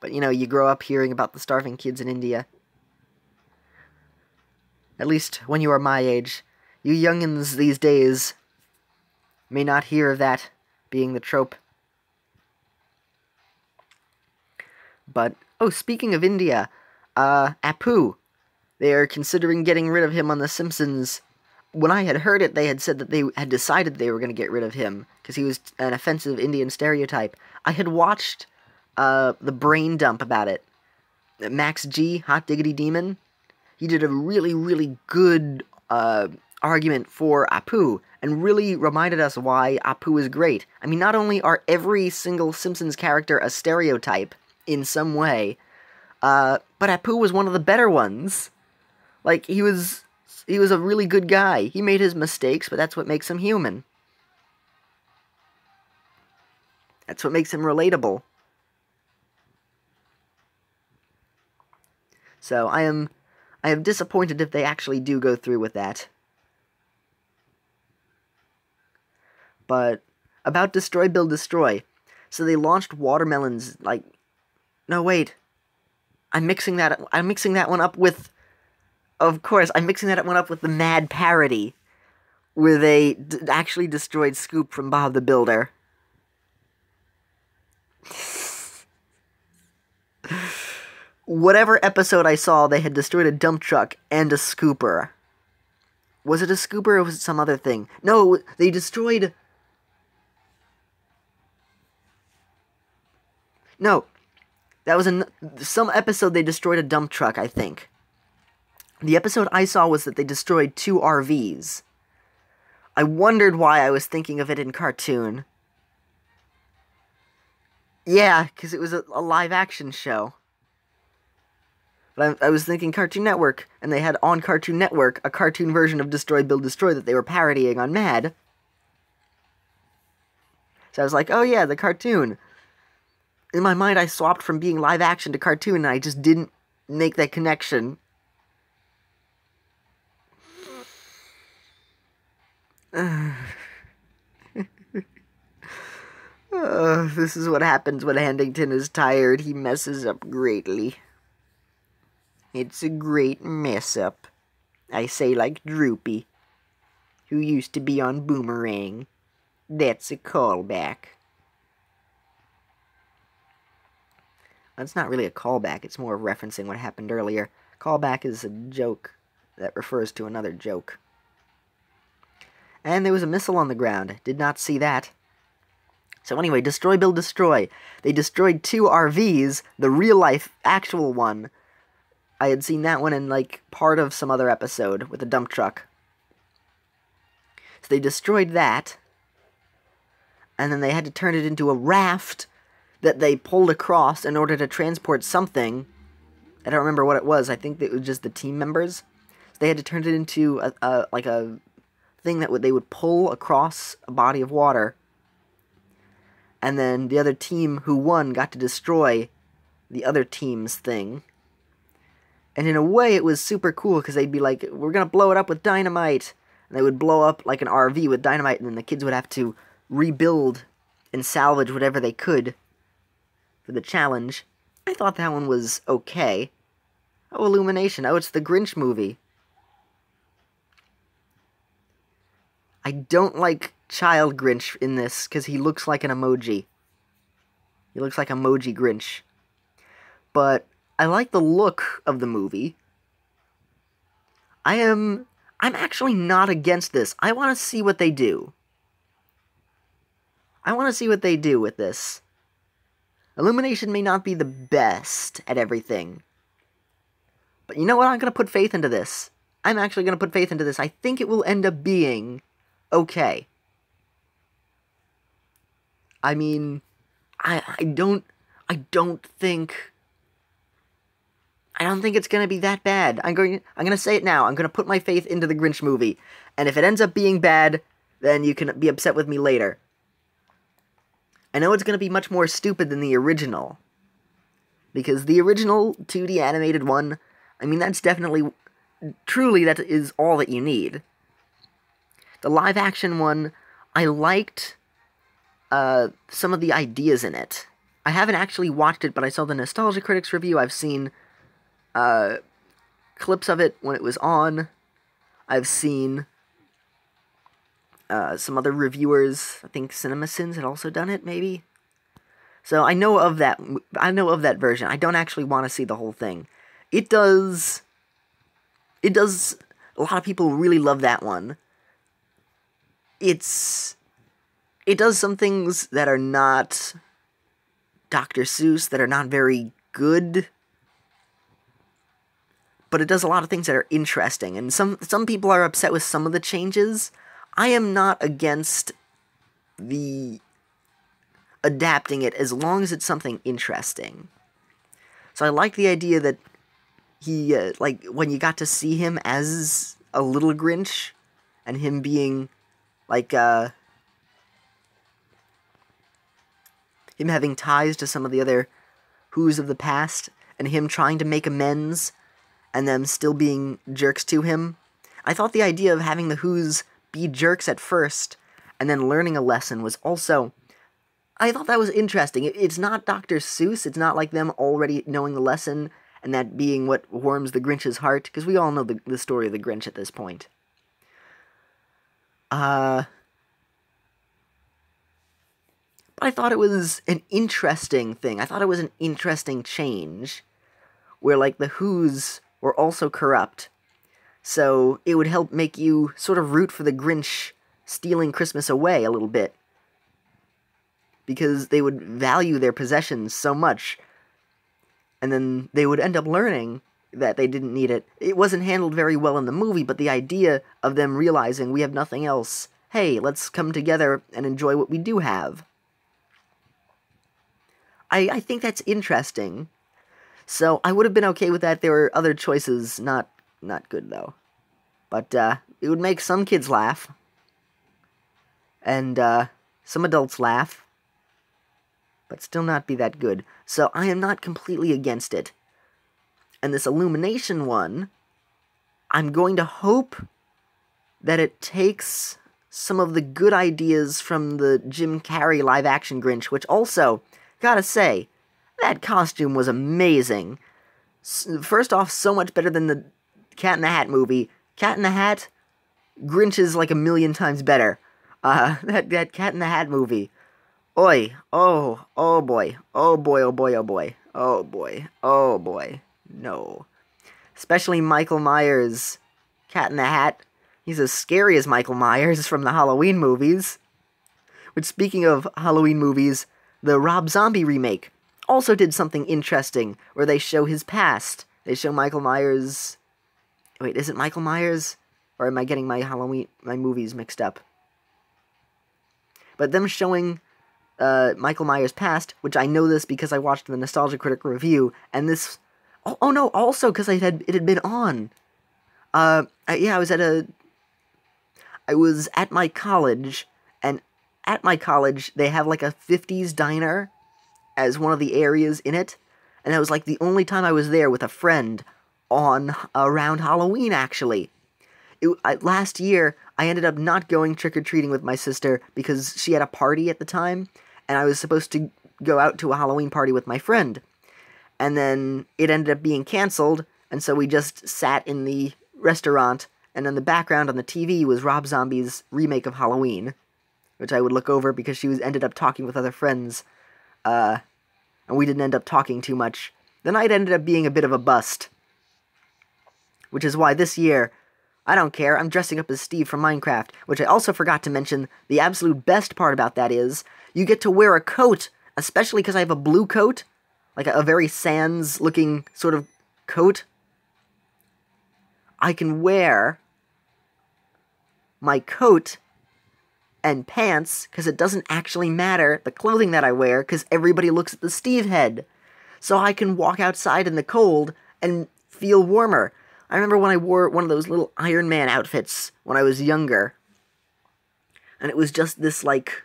But, you know, you grow up hearing about the starving kids in India. At least when you are my age. You youngins these days may not hear of that being the trope. But, oh, speaking of India, Apu, they are considering getting rid of him on The Simpsons. When I had heard it, they had said that they had decided they were going to get rid of him, because he was an offensive Indian stereotype. I had watched, the brain dump about it. Max G, Hot Diggity Demon, he did a really, really good, argument for Apu, and really reminded us why Apu is great. I mean, not only are every single Simpsons character a stereotype, in some way, but Apu was one of the better ones. Like, he was a really good guy. He made his mistakes, but that's what makes him human. That's what makes him relatable. So, I am disappointed if they actually do go through with that. But, about Destroy, Build, Destroy. So they launched watermelons, like, no, wait. I'm mixing that one up with, of course, I'm mixing that one up with the Mad Parody. where they actually destroyed Scoop from Bob the Builder. Whatever episode I saw, they had destroyed a dump truck and a scooper. Was it a scooper or was it some other thing? No, they destroyed... No, that was some episode they destroyed a dump truck, I think. The episode I saw was that they destroyed 2 RVs. I wondered why I was thinking of it in cartoon. Yeah, because it was a live-action show. But I was thinking Cartoon Network, and they had on Cartoon Network a cartoon version of Destroy, Build, Destroy that they were parodying on Mad. So I was like, oh yeah, the cartoon. In my mind, I swapped from being live-action to cartoon, and I just didn't make that connection. This is what happens when Handington is tired. He messes up greatly. It's a great mess-up. I say like Droopy, who used to be on Boomerang. That's a callback. That's not really a callback, it's more referencing what happened earlier. Callback is a joke that refers to another joke. And there was a missile on the ground. Did not see that. So anyway, Destroy, Build, Destroy. They destroyed 2 RVs, the real-life, actual one. I had seen that one in, like, part of some other episode with a dump truck. So they destroyed that. And then they had to turn it into a raft that they pulled across in order to transport something. I don't remember what it was. I think it was just the team members. So they had to turn it into a thing that they would pull across a body of water. And then the other team who won got to destroy the other team's thing. And in a way, it was super cool, because they'd be like, we're gonna blow it up with dynamite. And they would blow up, like, an RV with dynamite, and then the kids would have to rebuild and salvage whatever they could for the challenge. I thought that one was okay. Oh, Illumination. Oh, it's the Grinch movie. I don't like Child Grinch in this, because he looks like an emoji. He looks like Emoji Grinch. But I like the look of the movie. I'm actually not against this. I want to see what they do. I want to see what they do with this. Illumination may not be the best at everything. But you know what? I'm going to put faith into this. I'm actually going to put faith into this. I think it will end up being okay. I mean, I don't think it's going to be that bad. I'm going to say it now. I'm going to put my faith into the Grinch movie. And if it ends up being bad, then you can be upset with me later. I know it's going to be much more stupid than the original. Because the original 2D animated one, I mean, that's definitely, truly, that is all that you need. The live action one, I liked some of the ideas in it. I haven't actually watched it, but I saw the Nostalgia Critics review. I've seen clips of it when it was on. I've seen some other reviewers. I think CinemaSins had also done it, maybe. So I know of that. I know of that version. I don't actually want to see the whole thing. It does. A lot of people really love that one. It does some things that are not Dr. Seuss, that are not very good. But it does a lot of things that are interesting, and some people are upset with some of the changes. I am not against the adapting it as long as it's something interesting. So I like the idea that he, like, when you got to see him as a little Grinch, and him being, like, him having ties to some of the other Who's of the past, and him trying to make amends, and them still being jerks to him. I thought the idea of having the Who's be jerks at first, and then learning a lesson was also... I thought that was interesting. It's not Dr. Seuss, it's not like them already knowing the lesson, and that being what warms the Grinch's heart, because we all know the story of the Grinch at this point. But I thought it was an interesting thing. I thought it was an interesting change, where, like, the Who's were also corrupt. So it would help make you sort of root for the Grinch stealing Christmas away a little bit. Because they would value their possessions so much. And then they would end up learning that they didn't need it. It wasn't handled very well in the movie, but the idea of them realizing we have nothing else, hey, let's come together and enjoy what we do have. I think that's interesting. So I would have been okay with that. There were other choices, not good though. But it would make some kids laugh. And some adults laugh. But still not be that good. So I am not completely against it. And this Illumination one, I'm going to hope that it takes some of the good ideas from the Jim Carrey live-action Grinch, which also, gotta say, that costume was amazing. First off, so much better than the Cat in the Hat movie. Cat in the Hat, Grinch is like a million times better. That Cat in the Hat movie. Oi, oh boy, oh boy, oh boy, oh boy, oh boy, oh boy, no. Especially Michael Myers' Cat in the Hat. He's as scary as Michael Myers from the Halloween movies. Which, speaking of Halloween movies, the Rob Zombie remake also did something interesting, where they show his past. They show Michael Myers... Wait, is it Michael Myers? Or am I getting my movies mixed up? But them showing Michael Myers' past, which I know this because I watched the Nostalgia Critic review, and this... Oh no, also because it had been on. Yeah, I was at my college, and at my college, they have like a 50s diner as one of the areas in it, and that was like the only time I was there with a friend around Halloween, actually. Last year, I ended up not going trick-or-treating with my sister because she had a party at the time, and I was supposed to go out to a Halloween party with my friend. And then it ended up being canceled, and so we just sat in the restaurant, and in the background on the TV was Rob Zombie's remake of Halloween, which I would look over because she ended up talking with other friends, and we didn't end up talking too much. The night ended up being a bit of a bust. Which is why this year, I don't care, I'm dressing up as Steve from Minecraft, which I also forgot to mention, the absolute best part about that is, you get to wear a coat, especially because I have a blue coat, like a very Sans-looking sort of coat. I can wear my coat and pants, because it doesn't actually matter the clothing that I wear, because everybody looks at the Steve head. So I can walk outside in the cold and feel warmer. I remember when I wore one of those little Iron Man outfits when I was younger. And it was just this, like,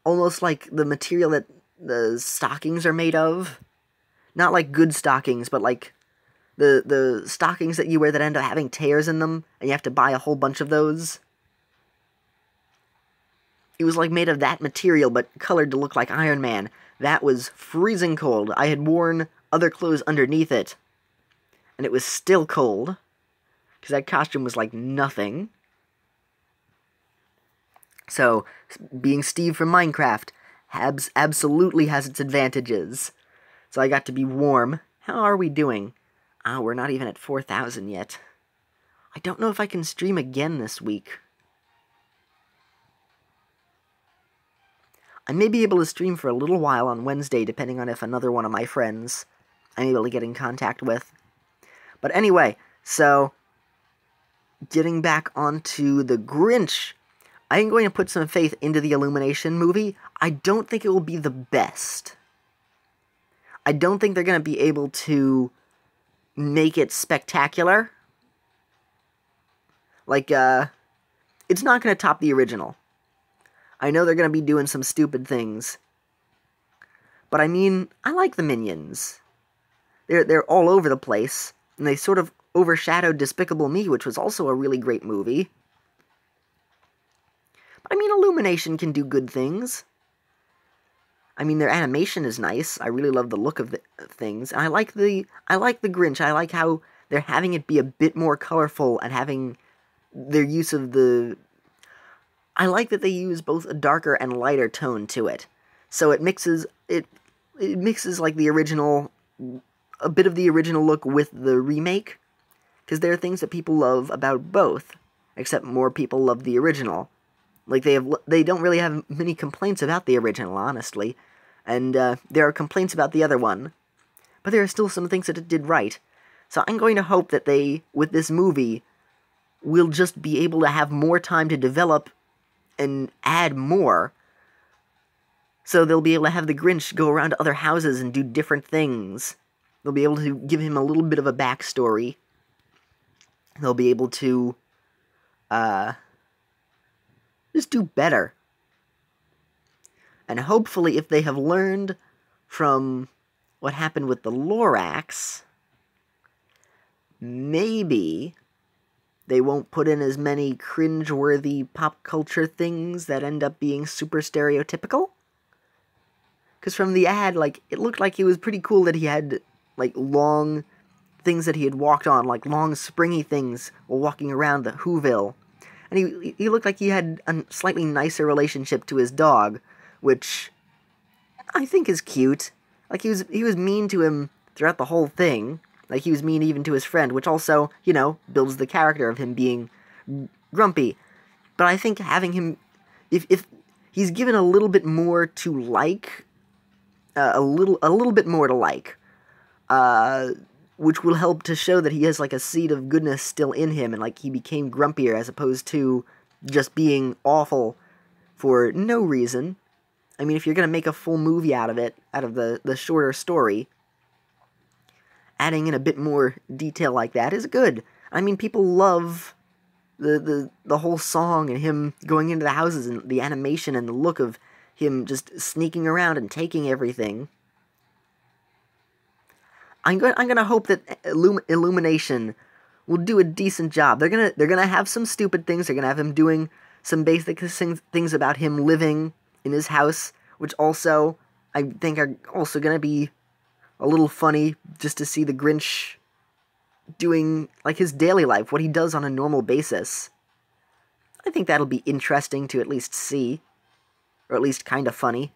almost like the material that the stockings are made of. Not like good stockings, but like the stockings that you wear that end up having tears in them, and you have to buy a whole bunch of those. It was like made of that material, but colored to look like Iron Man. That was freezing cold. I had worn other clothes underneath it, and it was still cold, because that costume was like nothing. So, being Steve from Minecraft absolutely has its advantages. So I got to be warm. How are we doing? We're not even at 4,000 yet. I don't know if I can stream again this week. I may be able to stream for a little while on Wednesday, depending on if another one of my friends I'm able to get in contact with. But anyway, so, getting back onto the Grinch, I am going to put some faith into the Illumination movie. I don't think it will be the best. I don't think they're going to be able to make it spectacular. Like, it's not going to top the original. I know they're going to be doing some stupid things. But I mean, I like the Minions. They're all over the place, and they sort of overshadowed Despicable Me, which was also a really great movie. But I mean, Illumination can do good things. I mean, their animation is nice. I really love the look of the things. And I like the Grinch. I like how they're having it be a bit more colorful and having their use of the... I like that they use both a darker and lighter tone to it. So it mixes like the original, a bit of the original look with the remake, because there are things that people love about both, except more people love the original. Like, they don't really have many complaints about the original, honestly, and there are complaints about the other one, but there are still some things that it did right. So I'm going to hope that they, with this movie, will just be able to have more time to develop and add more. So they'll be able to have the Grinch go around to other houses and do different things. They'll be able to give him a little bit of a backstory. They'll be able to, just do better. And hopefully, if they have learned from what happened with the Lorax, maybe they won't put in as many cringe-worthy pop culture things that end up being super stereotypical. Because from the ad, like, it looked like it was pretty cool that he had, like, long things that he had walked on, like long springy things while walking around the Whoville. And he looked like he had a slightly nicer relationship to his dog, which I think is cute. Like, he was mean to him throughout the whole thing. Like, he was mean even to his friend, which also, you know, builds the character of him being grumpy. But I think having him, if he's given a little bit more to like, a little bit more to like, which will help to show that he has, like, a seed of goodness still in him, and, like, he became grumpier as opposed to just being awful for no reason. I mean, if you're gonna make a full movie out of it, out of the shorter story, adding in a bit more detail like that is good. I mean, people love the whole song and him going into the houses and the animation and the look of him just sneaking around and taking everything. I'm gonna hope that Illumination will do a decent job. They're gonna have some stupid things. They're gonna have him doing some basic things about him living in his house, which also I think are also gonna be a little funny, just to see the Grinch doing, like, his daily life, what he does on a normal basis. I think that'll be interesting to at least see, or at least kind of funny.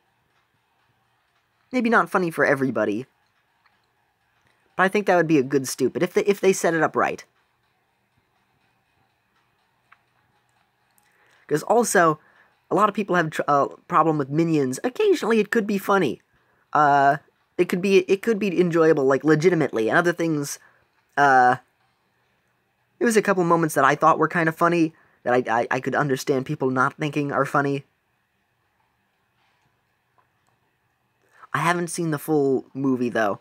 Maybe not funny for everybody, but I think that would be a good stupid, if they set it up right. Because also, a lot of people have a problem with Minions. Occasionally it could be funny. It could be enjoyable, like, legitimately, and other things, there was a couple moments that I thought were kind of funny, that I could understand people not thinking are funny. I haven't seen the full movie, though.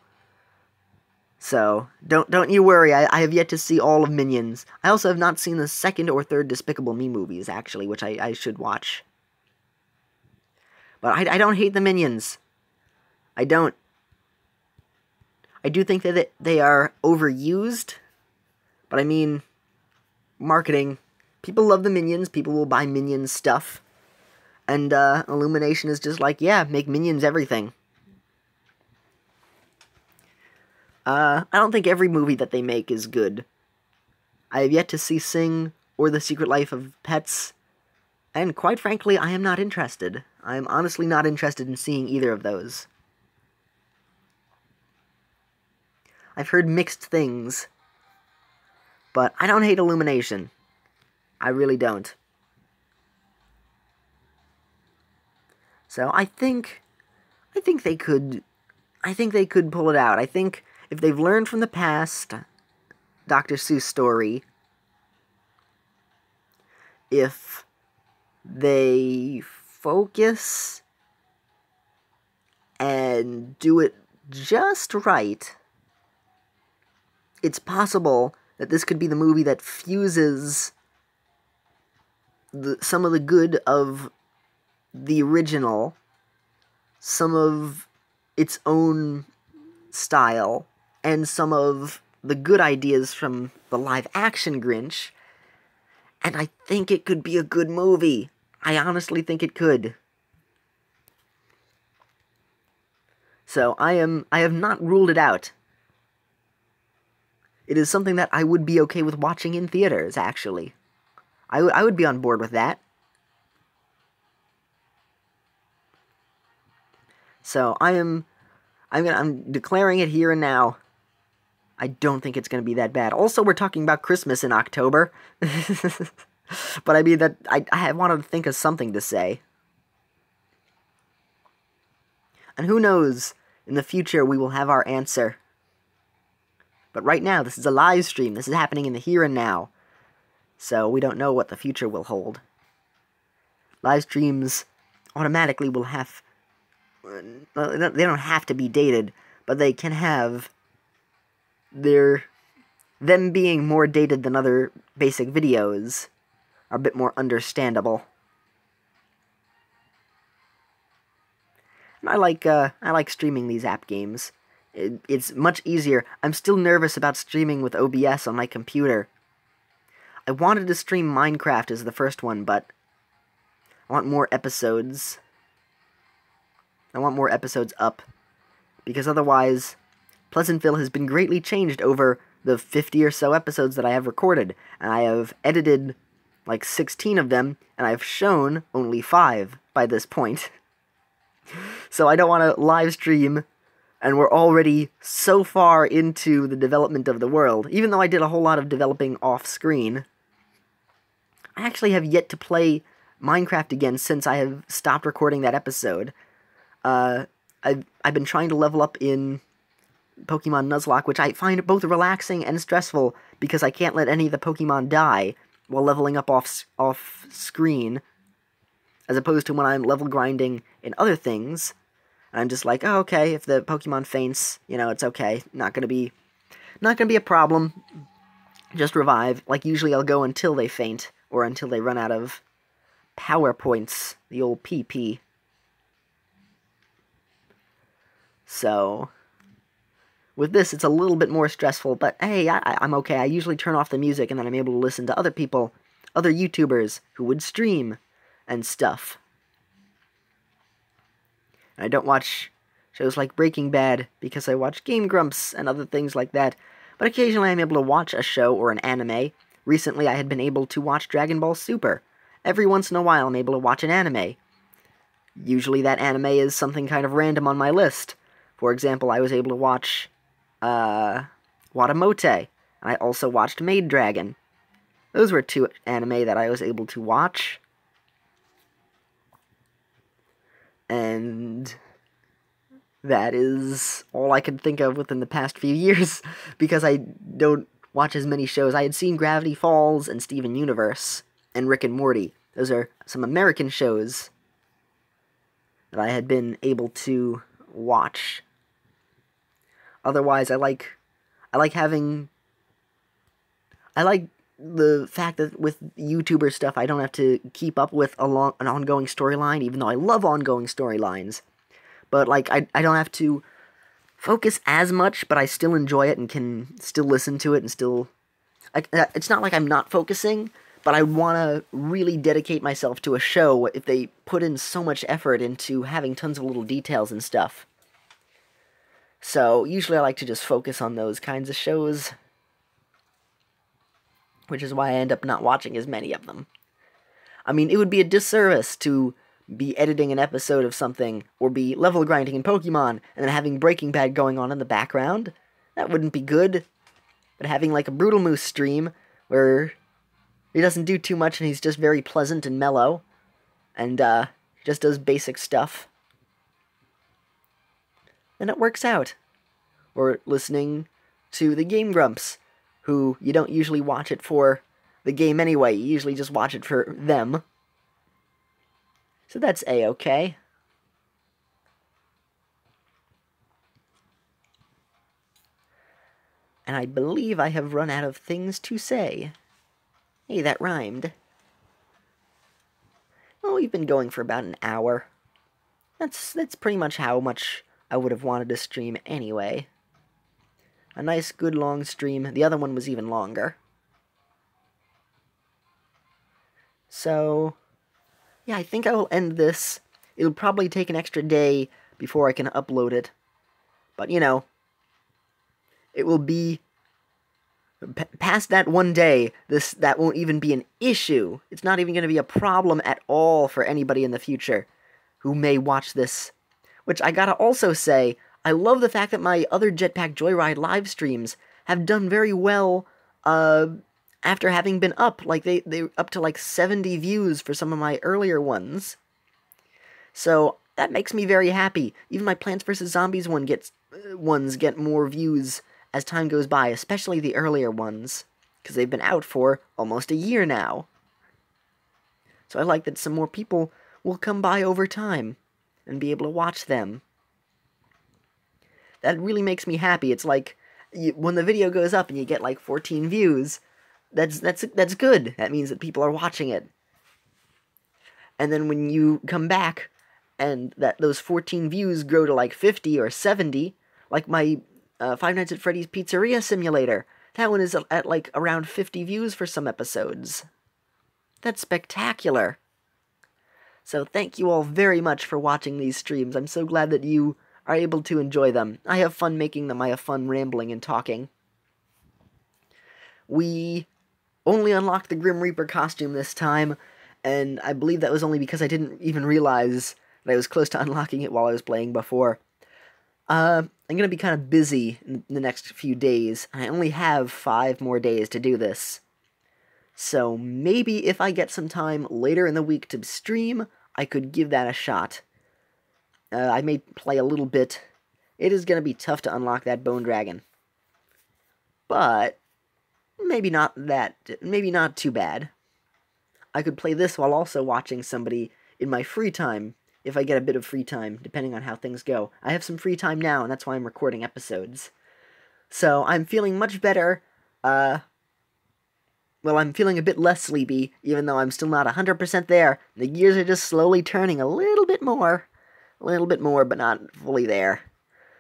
So, don't you worry, I have yet to see all of Minions. I also have not seen the second or third Despicable Me movies, actually, which I should watch. But I don't hate the Minions. I don't. I do think that they are overused, but I mean, marketing. People love the Minions, people will buy Minions stuff, and Illumination is just like, yeah, make Minions everything. I don't think every movie that they make is good. I have yet to see Sing or The Secret Life of Pets, and quite frankly, I am not interested. I am honestly not interested in seeing either of those. I've heard mixed things, but I don't hate Illumination. I really don't. So I think they could pull it out. I think if they've learned from the past Dr. Seuss story, if they focus and do it just right, it's possible that this could be the movie that fuses some of the good of the original, some of its own style, and some of the good ideas from the live-action Grinch, and I think it could be a good movie. I honestly think it could. So I have not ruled it out. It is something that I would be okay with watching in theaters, actually. I would be on board with that. So I'm declaring it here and now. I don't think it's going to be that bad. Also, we're talking about Christmas in October. But I mean, that I wanted to think of something to say. And who knows, in the future we will have our answer. But right now, this is a live stream. This is happening in the here and now. So we don't know what the future will hold. Live streams automatically will have... they don't have to be dated, but they can have them being more dated than other basic videos are a bit more understandable. And I like streaming these app games. It's much easier. I'm still nervous about streaming with OBS on my computer. I wanted to stream Minecraft as the first one, but I want more episodes. I want more episodes up, because otherwise, Pleasantville has been greatly changed over the 50 or so episodes that I have recorded, and I have edited like 16 of them, and I've shown only 5 by this point. So I don't want to live stream, and we're already so far into the development of the world, even though I did a whole lot of developing off-screen. I actually have yet to play Minecraft again since I have stopped recording that episode. I've been trying to level up in Pokemon Nuzlocke, which I find both relaxing and stressful because I can't let any of the Pokemon die while leveling up off-screen, as opposed to when I'm level grinding in other things. I'm just like, oh, okay, if the Pokemon faints, you know, it's okay. Not gonna be a problem. Just revive. Like, usually I'll go until they faint, or until they run out of power points, the old PP. So, with this, it's a little bit more stressful, but hey, I'm okay. I usually turn off the music, and then I'm able to listen to other people, other YouTubers, who would stream and stuff. And I don't watch shows like Breaking Bad, because I watch Game Grumps and other things like that, but occasionally I'm able to watch a show or an anime. Recently, I had been able to watch Dragon Ball Super. Every once in a while, I'm able to watch an anime. Usually that anime is something kind of random on my list. For example, I was able to watch Watamote, and I also watched Maid Dragon. Those were 2 anime that I was able to watch. And that is all I could think of within the past few years, because I don't watch as many shows. I had seen Gravity Falls and Steven Universe and Rick and Morty. Those are some American shows that I had been able to watch. Otherwise, I like the fact that with YouTuber stuff, I don't have to keep up with an ongoing storyline, even though I love ongoing storylines. But, like, I don't have to focus as much, but I still enjoy it and can still listen to it and still... it's not like I'm not focusing, but I want to really dedicate myself to a show if they put in so much effort into having tons of little details and stuff. So, usually I like to just focus on those kinds of shows, which is why I end up not watching as many of them. I mean, it would be a disservice to be editing an episode of something, or be level grinding in Pokemon, and then having Breaking Bad going on in the background. That wouldn't be good. But having, like, a Brutal Moose stream, where he doesn't do too much and he's just very pleasant and mellow, and just does basic stuff, then it works out. Or listening to the Game Grumps, who you don't usually watch it for the game anyway, you usually just watch it for them. So that's A-okay. And I believe I have run out of things to say. Hey, that rhymed. Well, we've been going for about an hour. That's pretty much how much I would have wanted to stream anyway. A nice, good, long stream. The other one was even longer. So, yeah, I think I will end this. It'll probably take an extra day before I can upload it. But, you know, it will be Past that one day, that won't even be an issue. It's not even going to be a problem at all for anybody in the future who may watch this. Which I gotta also say, I love the fact that my other Jetpack Joyride live streams have done very well, after having been up. Like, they're up to like 70 views for some of my earlier ones. So, that makes me very happy. Even my Plants vs. Zombies ones get more views as time goes by, especially the earlier ones, because they've been out for almost a year now. So I like that some more people will come by over time and be able to watch them. That really makes me happy. It's like, when the video goes up and you get like 14 views, that's good. That means that people are watching it. And then when you come back and those 14 views grow to like 50 or 70, like my Five Nights at Freddy's Pizzeria Simulator, that one is at like around 50 views for some episodes. That's spectacular. So thank you all very much for watching these streams. I'm so glad that you are able to enjoy them. I have fun making them. I have fun rambling and talking. We only unlocked the Grim Reaper costume this time, and I believe that was only because I didn't even realize that I was close to unlocking it while I was playing before. I'm going to be kind of busy in the next few days. I only have 5 more days to do this. So maybe if I get some time later in the week to stream, I could give that a shot. I may play a little bit. It is going to be tough to unlock that Bone Dragon. But maybe not too bad. I could play this while also watching somebody in my free time, if I get a bit of free time, depending on how things go. I have some free time now, and that's why I'm recording episodes. So, I'm feeling much better. Well, I'm feeling a bit less sleepy, even though I'm still not 100% there. The gears are just slowly turning a little bit more, but not fully there.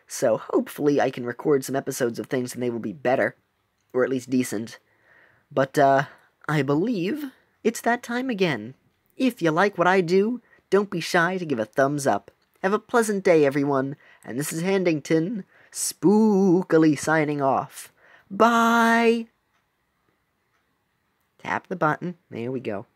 So, hopefully I can record some episodes of things and they will be better, or at least decent. But, I believe it's that time again. If you like what I do, don't be shy to give a thumbs up. Have a pleasant day, everyone, and this is Handington, spookily signing off. Bye! Tap the button. There we go.